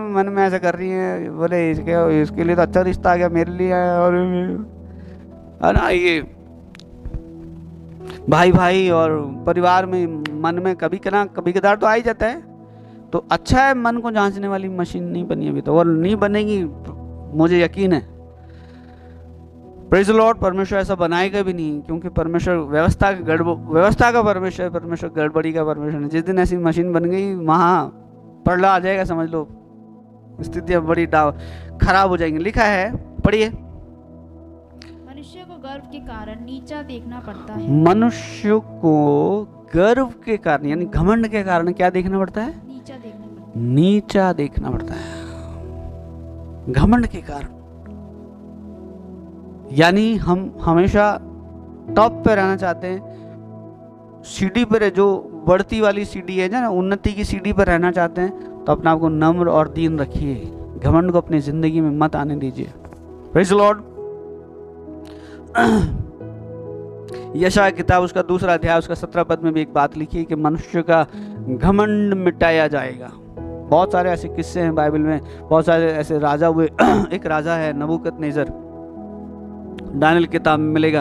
Speaker 1: मन में ऐसा कर रही हैं, बोले इसके लिए तो अच्छा रिश्ता आ गया, मेरे लिए और है ना। ये भाई और परिवार में मन में कभी कदार तो आ ही जाता है। तो अच्छा है, मन को जांचने वाली मशीन नहीं बनी अभी तो, और नहीं बनेगी, मुझे यकीन है। Praise the Lord. परमेश्वर ऐसा बनाएगा भी नहीं, क्योंकि परमेश्वर व्यवस्था का परमेश्वर है, परमेश्वर गड़बड़ी का परमेश्वर है। जिस दिन ऐसी मशीन बन गई, वहाँ पड़ला आ जाएगा, समझ लो, स्थितियाँ बड़ी खराब हो जाएंगी। लिखा है, पढ़िए।
Speaker 2: मनुष्य को गर्व के कारण नीचा देखना पड़ता है।
Speaker 1: मनुष्य को गर्व के कारण, यानी घमंड के कारण क्या देखना पड़ता है? नीचा देखना पड़ता है। घमंड के कारण, यानी हम हमेशा टॉप पे रहना चाहते हैं, सीढ़ी पर, जो बढ़ती वाली सीढ़ी है ना, उन्नति की सीढ़ी पर रहना चाहते हैं, तो अपने आप को नम्र और दीन रखिए। घमंड को अपनी जिंदगी में मत आने दीजिए। Praise the Lord. यशायाह किताब उसका 2 अध्याय उसका 17 पद में भी एक बात लिखी है कि मनुष्य का घमंड मिटाया जाएगा। बहुत सारे ऐसे किस्से हैं बाइबल में, बहुत सारे ऐसे राजा हुए। एक राजा है नबूकदनेस्सर, दानिएल किताब में मिलेगा।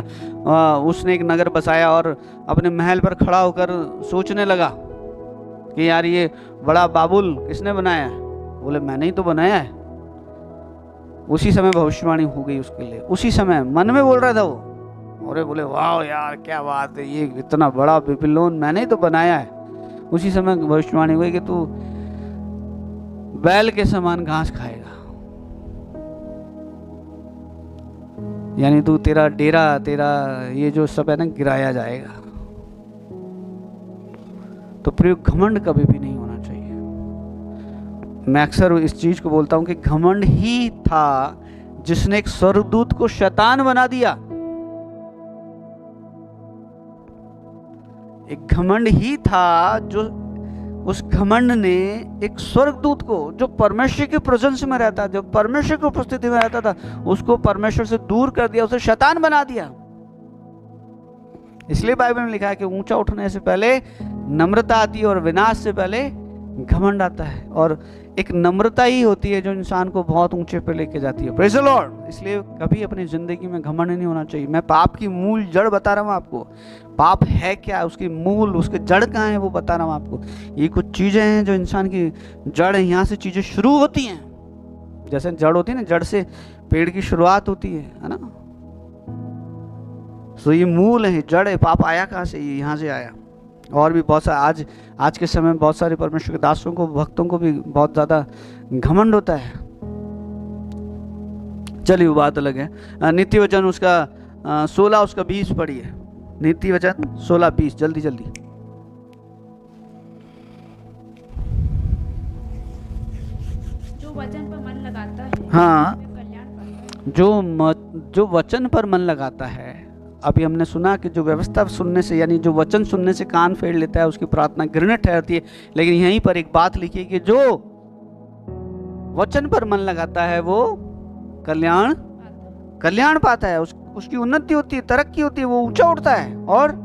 Speaker 1: उसने एक नगर बसाया और अपने महल पर खड़ा होकर सोचने लगा कि यार ये बड़ा बाबुल किसने बनाया है? बोले मैंने ही तो बनाया है। उसी समय भविष्यवाणी हो गई उसके लिए, उसी समय मन में बोल रहा था वो। और बोले वाह यार क्या बात है, ये इतना बड़ा बेबीलोन मैंने ही तो बनाया है। उसी समय भविष्यवाणी हुई कि तू बैल के समान घास खाएगा, यानी तू तेरा ये जो सब है ना गिराया जाएगा। तो प्रिय, घमंड कभी भी नहीं होना चाहिए। मैं अक्सर इस चीज को बोलता हूं कि घमंड ही था जिसने एक स्वर्गदूत को शैतान बना दिया। एक घमंड ही था जो, उस घमंड ने एक स्वर्गदूत को, जो परमेश्वर की प्रेजेंस में रहता, जो परमेश्वर की उपस्थिति में रहता था, उसको परमेश्वर से दूर कर दिया, उसे शैतान बना दिया। इसलिए बाइबल में लिखा है कि ऊंचा उठने से पहले नम्रता आती है और विनाश से पहले घमंड आता है। और एक नम्रता ही होती है जो इंसान को बहुत ऊंचे पे लेके जाती है। Praise the Lord. इसलिए कभी अपनी जिंदगी में घमंड नहीं होना चाहिए। मैं पाप की मूल जड़ बता रहा हूँ आपको, पाप है क्या, उसकी मूल, उसके जड़ कहाँ है वो बता रहा हूँ आपको। ये कुछ चीजें हैं जो इंसान की जड़ है, यहाँ से चीजें शुरू होती हैं। जैसे जड़ होती है ना, जड़ से पेड़ की शुरुआत होती है ना। तो ये मूल है, जड़ है। पाप आया कहाँ से? ये यहाँ से आया। और भी बहुत सारे आज के समय में बहुत सारे परमेश्वर के दासों को, भक्तों को भी बहुत ज्यादा घमंड होता है। चलिए वो बात अलग है। नीति वचन उसका 16 उसका 20 पढ़िए। नीति वचन 16-20 जल्दी जल्दी।
Speaker 2: वचन पर मन लगाता है
Speaker 1: हाँ,
Speaker 2: वह कल्याण पाता है।
Speaker 1: जो वचन पर मन लगाता है, अभी हमने सुना कि जो व्यवस्था सुनने से यानी जो वचन सुनने से कान फेर लेता है उसकी प्रार्थना घृणित ठहरती है, लेकिन यहीं पर एक बात लिखी है कि जो वचन पर मन लगाता है वो कल्याण पाता है, उसकी उन्नति होती है, तरक्की होती है, वो ऊंचा उठता है। और
Speaker 2: जो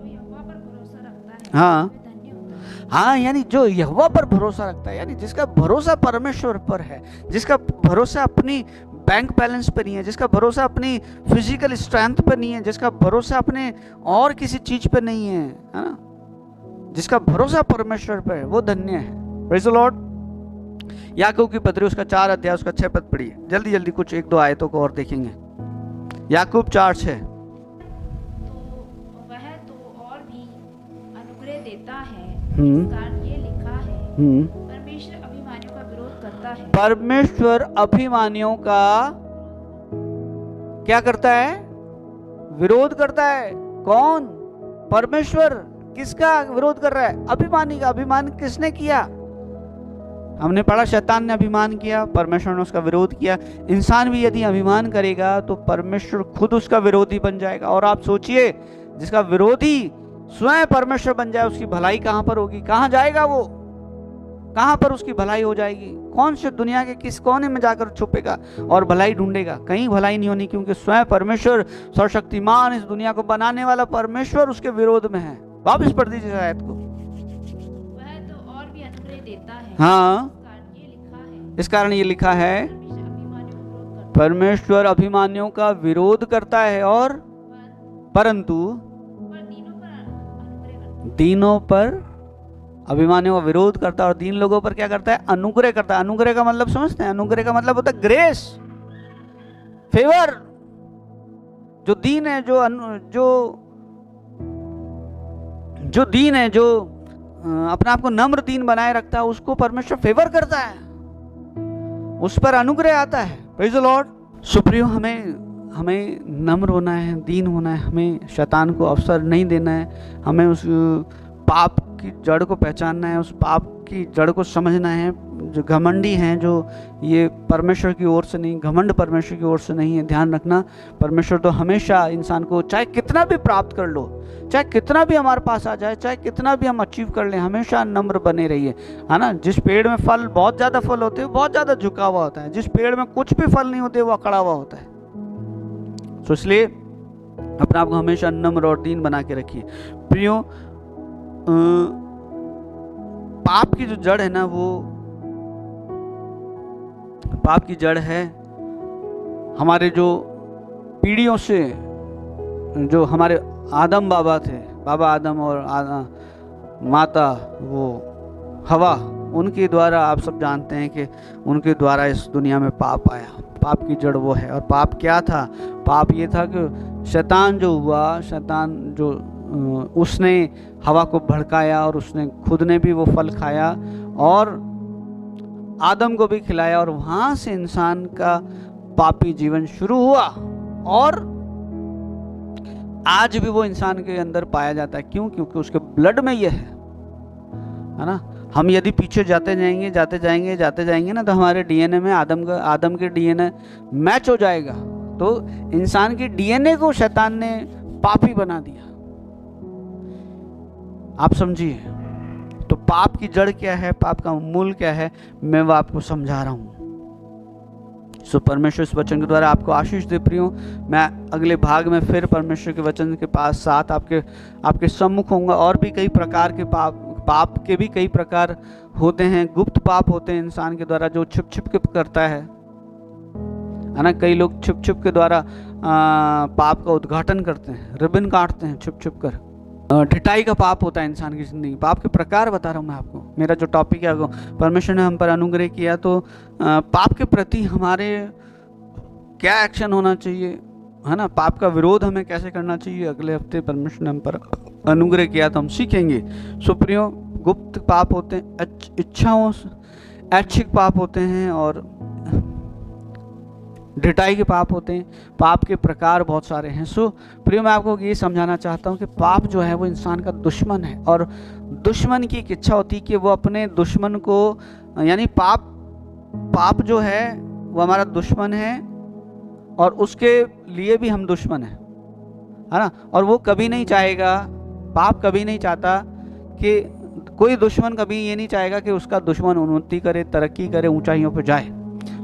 Speaker 2: यहोवा पर भरोसा रखता है
Speaker 1: हाँ,
Speaker 2: वह धन्य होता है।
Speaker 1: हाँ, यानी जो यहोवा पर भरोसा रखता है, यानी जिसका भरोसा परमेश्वर पर है, जिसका भरोसा अपनी बैंक बैलेंस पर नहीं है, जिसका भरोसा अपनी फिजिकल स्ट्रेंथ पर नहीं है, जिसका भरोसा अपने और किसी चीज पर नहीं है, है ना, जिसका भरोसा परमेश्वर पर है वो धन्य है। Praise the Lord. याकूब की पत्री उसका 4 अध्याय उसका 6 पद पढ़िए, जल्दी जल्दी कुछ 1-2 आयतों को और देखेंगे। याकूब 4:6।
Speaker 2: तो वह तो और भी अनुग्रह देता है,
Speaker 1: हम्म।
Speaker 2: इस कारण ये लिखा है परमेश्वर अभिमानियों का विरोध करता है।
Speaker 1: परमेश्वर अभिमानियों का क्या करता है? विरोध करता है। कौन? परमेश्वर। किसका विरोध कर रहा है? अभिमानी का। अभिमान किसने किया? हमने पढ़ा शैतान ने अभिमान किया, परमेश्वर ने उसका विरोध किया। इंसान भी यदि अभिमान करेगा तो परमेश्वर खुद उसका विरोधी बन जाएगा। और आप सोचिए, जिसका विरोधी स्वयं परमेश्वर बन जाए उसकी भलाई कहां पर होगी? कहां जाएगा वो? कहां पर उसकी भलाई हो जाएगी? कौन से दुनिया के किस कोने में जाकर छुपेगा और भलाई ढूंढेगा? कहीं भलाई नहीं होनी, क्योंकि स्वयं परमेश्वर सर्वशक्तिमान, इस दुनिया को बनाने वाला परमेश्वर उसके विरोध में है। वापस पढ़ दीजिए आयत को।
Speaker 2: वह तो और भी अनुग्रह देता है,
Speaker 1: हाँ,
Speaker 2: इस कारण ये लिखा है
Speaker 1: इस कारण ये लिखा है परमेश्वर अभिमानियों का विरोध करता है और परंतु दीनों पर अभिमानियों का विरोध करता है और दीन लोगों पर क्या करता है? अनुग्रह करता है। अनुग्रह का मतलब समझते हैं? अनुग्रह का मतलब होता है ग्रेस, फेवर। जो दीन है, जो दीन है, जो अपने आप को नम्र दीन बनाए रखता है, उसको परमेश्वर फेवर करता है, उस पर अनुग्रह आता है। Praise the Lord. सुप्रियो, हमें नम्र होना है, दीन होना है, हमें शैतान को अवसर नहीं देना है, हमें उस पाप की जड़ को पहचानना है, उस पाप की जड़ को समझना है। जो घमंडी हैं, जो ये परमेश्वर की ओर से नहीं, घमंड परमेश्वर की ओर से नहीं है। ध्यान रखना, परमेश्वर तो हमेशा इंसान को चाहे कितना भी प्राप्त कर लो, चाहे कितना भी हमारे पास आ जाए, चाहे कितना भी हम अचीव कर लें, हमेशा नम्र बने रहिए, है ना। जिस पेड़ में फल बहुत ज़्यादा फल होते हैं बहुत ज़्यादा झुका हुआ होता है, जिस पेड़ में कुछ भी फल नहीं होते वो अकड़ा हुआ होता है। तो इसलिए अपने आप को हमेशा नम्र और दीन बना के रखिए। प्रियो, पाप की जो जड़ है ना, वो पाप की जड़ है हमारे जो पीढ़ियों से, जो हमारे आदम बाबा थे, बाबा आदम और माता वो हवा, उनके द्वारा आप सब जानते हैं कि उनके द्वारा इस दुनिया में पाप आया। पाप की जड़ वो है। और पाप क्या था? पाप ये था कि शैतान जो हुआ, शैतान जो उसने हवा को भड़काया और उसने खुद ने भी वो फल खाया और आदम को भी खिलाया, और वहां से इंसान का पापी जीवन शुरू हुआ। और आज भी वो इंसान के अंदर पाया जाता है। क्यों? क्योंकि उसके ब्लड में ये है ना। हम यदि पीछे जाते जाएंगे ना, तो हमारे डीएनए में आदम के डीएनए मैच हो जाएगा। तो इंसान के डीएनए को शैतान ने पापी बना दिया। आप समझिए। तो पाप की जड़ क्या है, पाप का मूल क्या है, मैं वो आपको समझा रहा हूं। सो परमेश्वर इस वचन के द्वारा आपको आशीष दे। प्रियो, मैं अगले भाग में फिर परमेश्वर के वचन के पास साथ आपके सम्मुख होऊंगा। और भी कई प्रकार के पाप के भी कई प्रकार होते हैं। गुप्त पाप होते हैं इंसान के द्वारा, जो छुप छुप के करता है ना। कई लोग छुप छुप के द्वारा पाप का उद्घाटन करते हैं, रिबन काटते हैं छुप छुप कर। ढिठाई का पाप होता है इंसान की जिंदगी। पाप के प्रकार बता रहा हूँ मैं आपको। मेरा जो टॉपिक है, परमेश्वर ने हम पर अनुग्रह किया, तो पाप के प्रति हमारे क्या एक्शन होना चाहिए, है ना। पाप का विरोध हमें कैसे करना चाहिए, अगले हफ्ते परमेश्वर ने हम पर अनुग्रह किया तो हम सीखेंगे। सुप्रियो, गुप्त पाप होते हैं, इच्छाओं ऐच्छिक पाप होते हैं, और ढिठाई के पाप होते हैं। पाप के प्रकार बहुत सारे हैं। सो प्रियो, मैं आपको ये समझाना चाहता हूँ कि पाप जो है वो इंसान का दुश्मन है, और दुश्मन की एक इच्छा होती है कि वो अपने दुश्मन को यानी पाप जो है वो हमारा दुश्मन है और उसके लिए भी हम दुश्मन हैं, है ना। और वो कभी नहीं चाहेगा, पाप कभी नहीं चाहता कि कोई दुश्मन कभी ये नहीं चाहेगा कि उसका दुश्मन उन्नति करे, तरक्की करे, ऊंचाइयों पर जाए।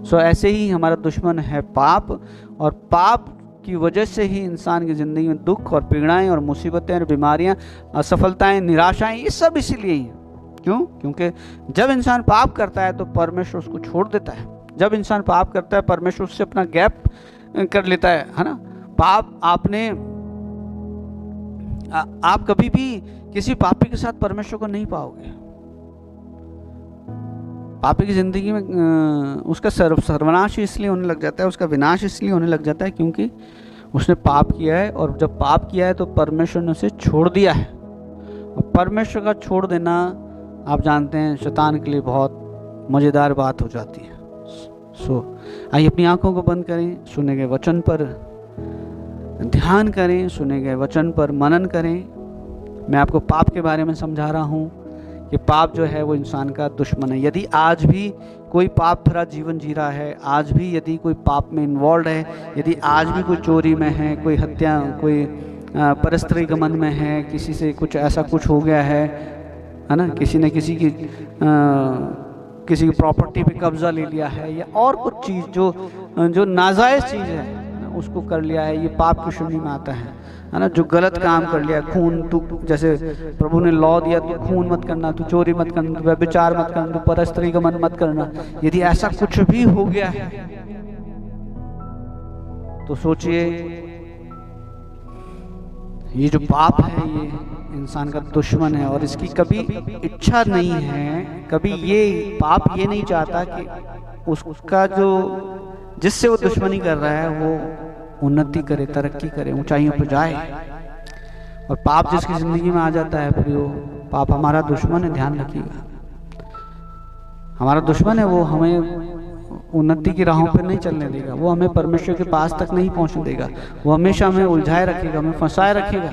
Speaker 1: सो ऐसे ही हमारा दुश्मन है पाप, और पाप की वजह से ही इंसान की ज़िंदगी में दुख और पीड़ाएं और मुसीबतें और बीमारियां, असफलताएं, निराशाएं, ये सब इसीलिए ही हैं। क्यों? क्योंकि जब इंसान पाप करता है तो परमेश्वर उसको छोड़ देता है। जब इंसान पाप करता है परमेश्वर उससे अपना गैप कर लेता है ना। पाप आप कभी भी किसी पापी के साथ परमेश्वर को नहीं पाओगे। पापी की जिंदगी में उसका सर्वनाश इसलिए होने लग जाता है, उसका विनाश इसलिए होने लग जाता है क्योंकि उसने पाप किया है, और जब पाप किया है तो परमेश्वर ने उसे छोड़ दिया है। और परमेश्वर का छोड़ देना आप जानते हैं शैतान के लिए बहुत मज़ेदार बात हो जाती है। आइए अपनी आंखों को बंद करें, सुने गए वचन पर ध्यान करें, सुने गए वचन पर मनन करें। मैं आपको पाप के बारे में समझा रहा हूँ कि पाप जो है वो इंसान का दुश्मन है। यदि आज भी कोई पाप भरा जीवन जी रहा है, आज भी यदि कोई पाप में इन्वॉल्व है, यदि आज भी कोई चोरी में है, कोई हत्या, कोई परस्त्री गमन में है, किसी से कुछ ऐसा कुछ हो गया है ना, किसी ने किसी की प्रॉपर्टी पे कब्जा ले लिया है, या और कुछ चीज़ जो नाजायज़ चीज़ है उसको कर लिया है, ये पाप की श्रेणी में आता है ना। जो गलत काम कर लिया, खून, तू जैसे प्रभु ने लॉ दिया, तू खून मत करना, तू चोरी मत करना, तू व्यभिचार मत करना, तू परस्त्री गमन मत करना, यदि ऐसा कुछ भी हो गया है तो सोचिए ये जो पाप है ये इंसान का दुश्मन है, और इसकी कभी इच्छा नहीं है, कभी ये पाप ये नहीं चाहता कि उसका जो जिससे वो दुश्मनी कर रहा है वो उन्नति करे, तरक्की करे, ऊंचाइयों पर जाए। और पाप जिसकी जिंदगी में आ जाता है प्रियो, पाप हमारा दुश्मन है, ध्यान रखिएगा, हमारा दुश्मन है। वो हमें उन्नति की राहों पर नहीं चलने देगा, वो हमें परमेश्वर के पास तक नहीं पहुंचने देगा, वो हमेशा हमें उलझाए रखेगा, हमें फंसाए रखेगा।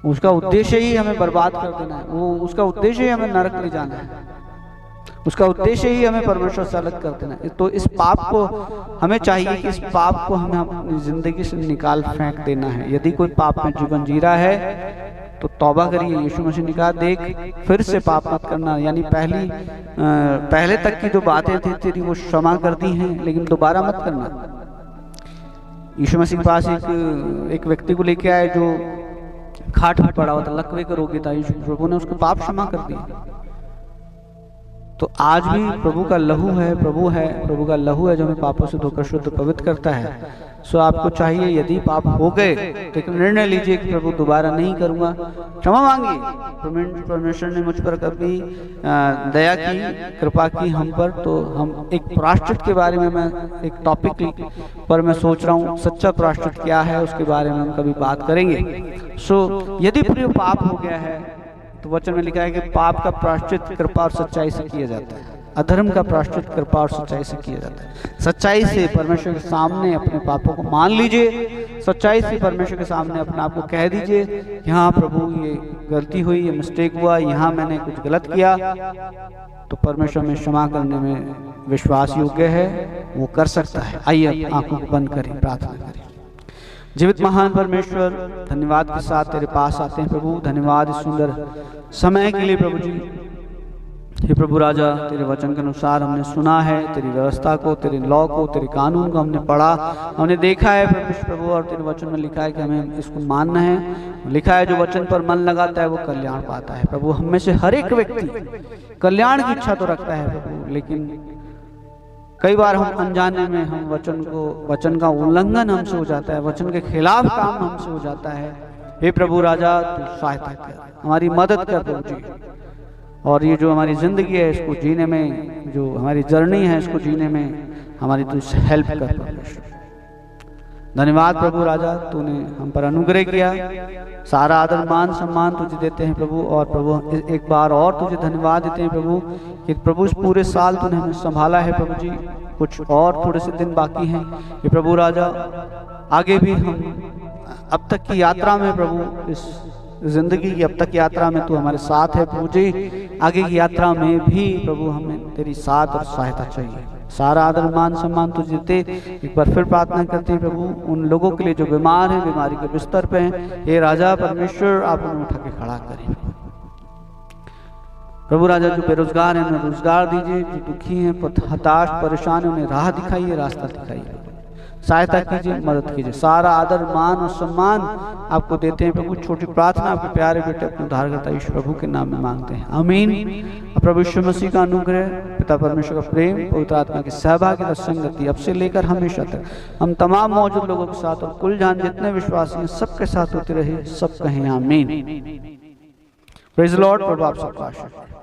Speaker 1: उसका उद्देश्य ही हमें बर्बाद कर देना है, वो उसका उद्देश्य ही हमें नरक ले जाना है, उसका उद्देश्य ही हमें परमेश्वर से अलग कर देना है। तो इस पाप को हमें चाहिए कि इस पाप को हमें अपनी जिंदगी से निकाल फेंक देना है। यदि कोई पाप में जीवन जी रहा है तो तौबा करिए, यीशु मसीह ने कहा देख फिर से पाप मत करना, यानी पहले तक की जो बातें थी तेरी वो क्षमा कर दी हैं, लेकिन दोबारा मत करना। यीशु मसीह के पास एक व्यक्ति को लेके आए जो खाट में पड़ा हुआ था, लकवे का रोगी था, यीशु प्रभु ने उसको पाप क्षमा कर दिया। तो आज भी प्रभु का लहू है, प्रभु का लहू है जो हमें पापों से धोकर शुद्ध पवित्र करता है। सो आपको चाहिए यदि पाप हो गए तो एक निर्णय लीजिए कि प्रभु दोबारा नहीं करूंगा, क्षमा मांगिए। परमेश्वर ने मुझ पर कभी दया की, कृपा की हम पर, तो हम एक प्रायश्चित के बारे में, मैं एक टॉपिक पर मैं सोच रहा हूँ, सच्चा प्रायश्चित क्या है उसके बारे में हम कभी बात करेंगे। सो यदि प्रिय पाप हो गया है तो वचन में लिखा है कि पाप का प्रायश्चित कृपा और सच्चाई से किया जाता है, अधर्म का प्रायश्चित कृपा और सच्चाई से किया जाता है। सच्चाई से परमेश्वर के सामने अपने पापों को मान लीजिए, सच्चाई से परमेश्वर के सामने अपने आप को कह दीजिए कि हाँ प्रभु ये गलती हुई, ये मिस्टेक हुआ, यहाँ मैंने कुछ गलत किया। तो परमेश्वर में क्षमा करने में विश्वास योग्य है, वो कर सकता है। आइए आंखों को बंद करें, प्रार्थना करें। जीवित महान परमेश्वर, धन्यवाद के साथ तेरे पास आते हैं प्रभु। धन्यवाद इस सुंदर समय के लिए प्रभु जी। हे प्रभु राजा, तेरे वचन के अनुसार हमने सुना है, तेरी व्यवस्था को, तेरे लॉ को, तेरे कानून को हमने पढ़ा, हमने देखा है प्रभु, और तेरे वचन में लिखा है कि हमें इसको मानना है। लिखा है जो वचन पर मन लगाता है वो कल्याण पाता है। प्रभु हम में से हर एक व्यक्ति कल्याण की इच्छा तो रखता है प्रभु, लेकिन कई बार हम अनजाने में हम वचन का उल्लंघन हमसे हो जाता है, वचन के खिलाफ काम हमसे हो जाता है। हे प्रभु राजा, तू सहायता कर, हमारी मदद कर प्रभु जी। और ये जो हमारी जिंदगी है इसको जीने में, जो हमारी जर्नी है इसको जीने में हमारी तू हेल्प कर परमेश्वर। धन्यवाद प्रभु राजा, तूने हम पर अनुग्रह किया। सारा आदर मान सम्मान तुझे देते हैं प्रभु। और प्रभु एक बार और तुझे धन्यवाद देते हैं प्रभु कि प्रभु इस पूरे साल तूने हमें संभाला है प्रभु जी। कुछ और थोड़े से दिन बाकी हैं ये प्रभु राजा, आगे भी हम अब तक की यात्रा में प्रभु इस जिंदगी की अब तक यात्रा में तू हमारे साथ है प्रभु जी, आगे की यात्रा में भी प्रभु हमें तेरी साथ और सहायता चाहिए। सारा आदर मान सम्मान तुझे देते। एक बार फिर प्रार्थना करते हैं प्रभु उन लोगों के लिए जो बीमार हैं, बीमारी के बिस्तर पे हैं, हे राजा परमेश्वर आप उन्हें उठा के खड़ा करें। प्रभु राजा जो बेरोजगार हैं उन्हें रोजगार दीजिए, जो दुखी हैं, हताश परेशान हैं, उन्हें राह दिखाइए, रास्ता दिखाइए, सहायता कीजिए, मदद कीजिए। सारा आदर मान और सम्मान आपको देते हैं प्रभु। छोटी प्रार्थना आपके प्यारे बेटे अपने उद्धारकर्ता यीशु प्रभु के नाम में मांगते हैं, आमीन। प्रभु यीशु मसीह का अनुग्रह, पिता परमेश्वर का प्रेम, पवित्र आत्मा की सहभागिता, संगति अब से लेकर हमेशा तक हम तमाम मौजूद लोगों के साथ और कुल जान जितने विश्वासी हैं सबके साथ होती रहे, सब कहें आमीन। Praise the Lord. प्रभु आप सबका आशीर्वाद।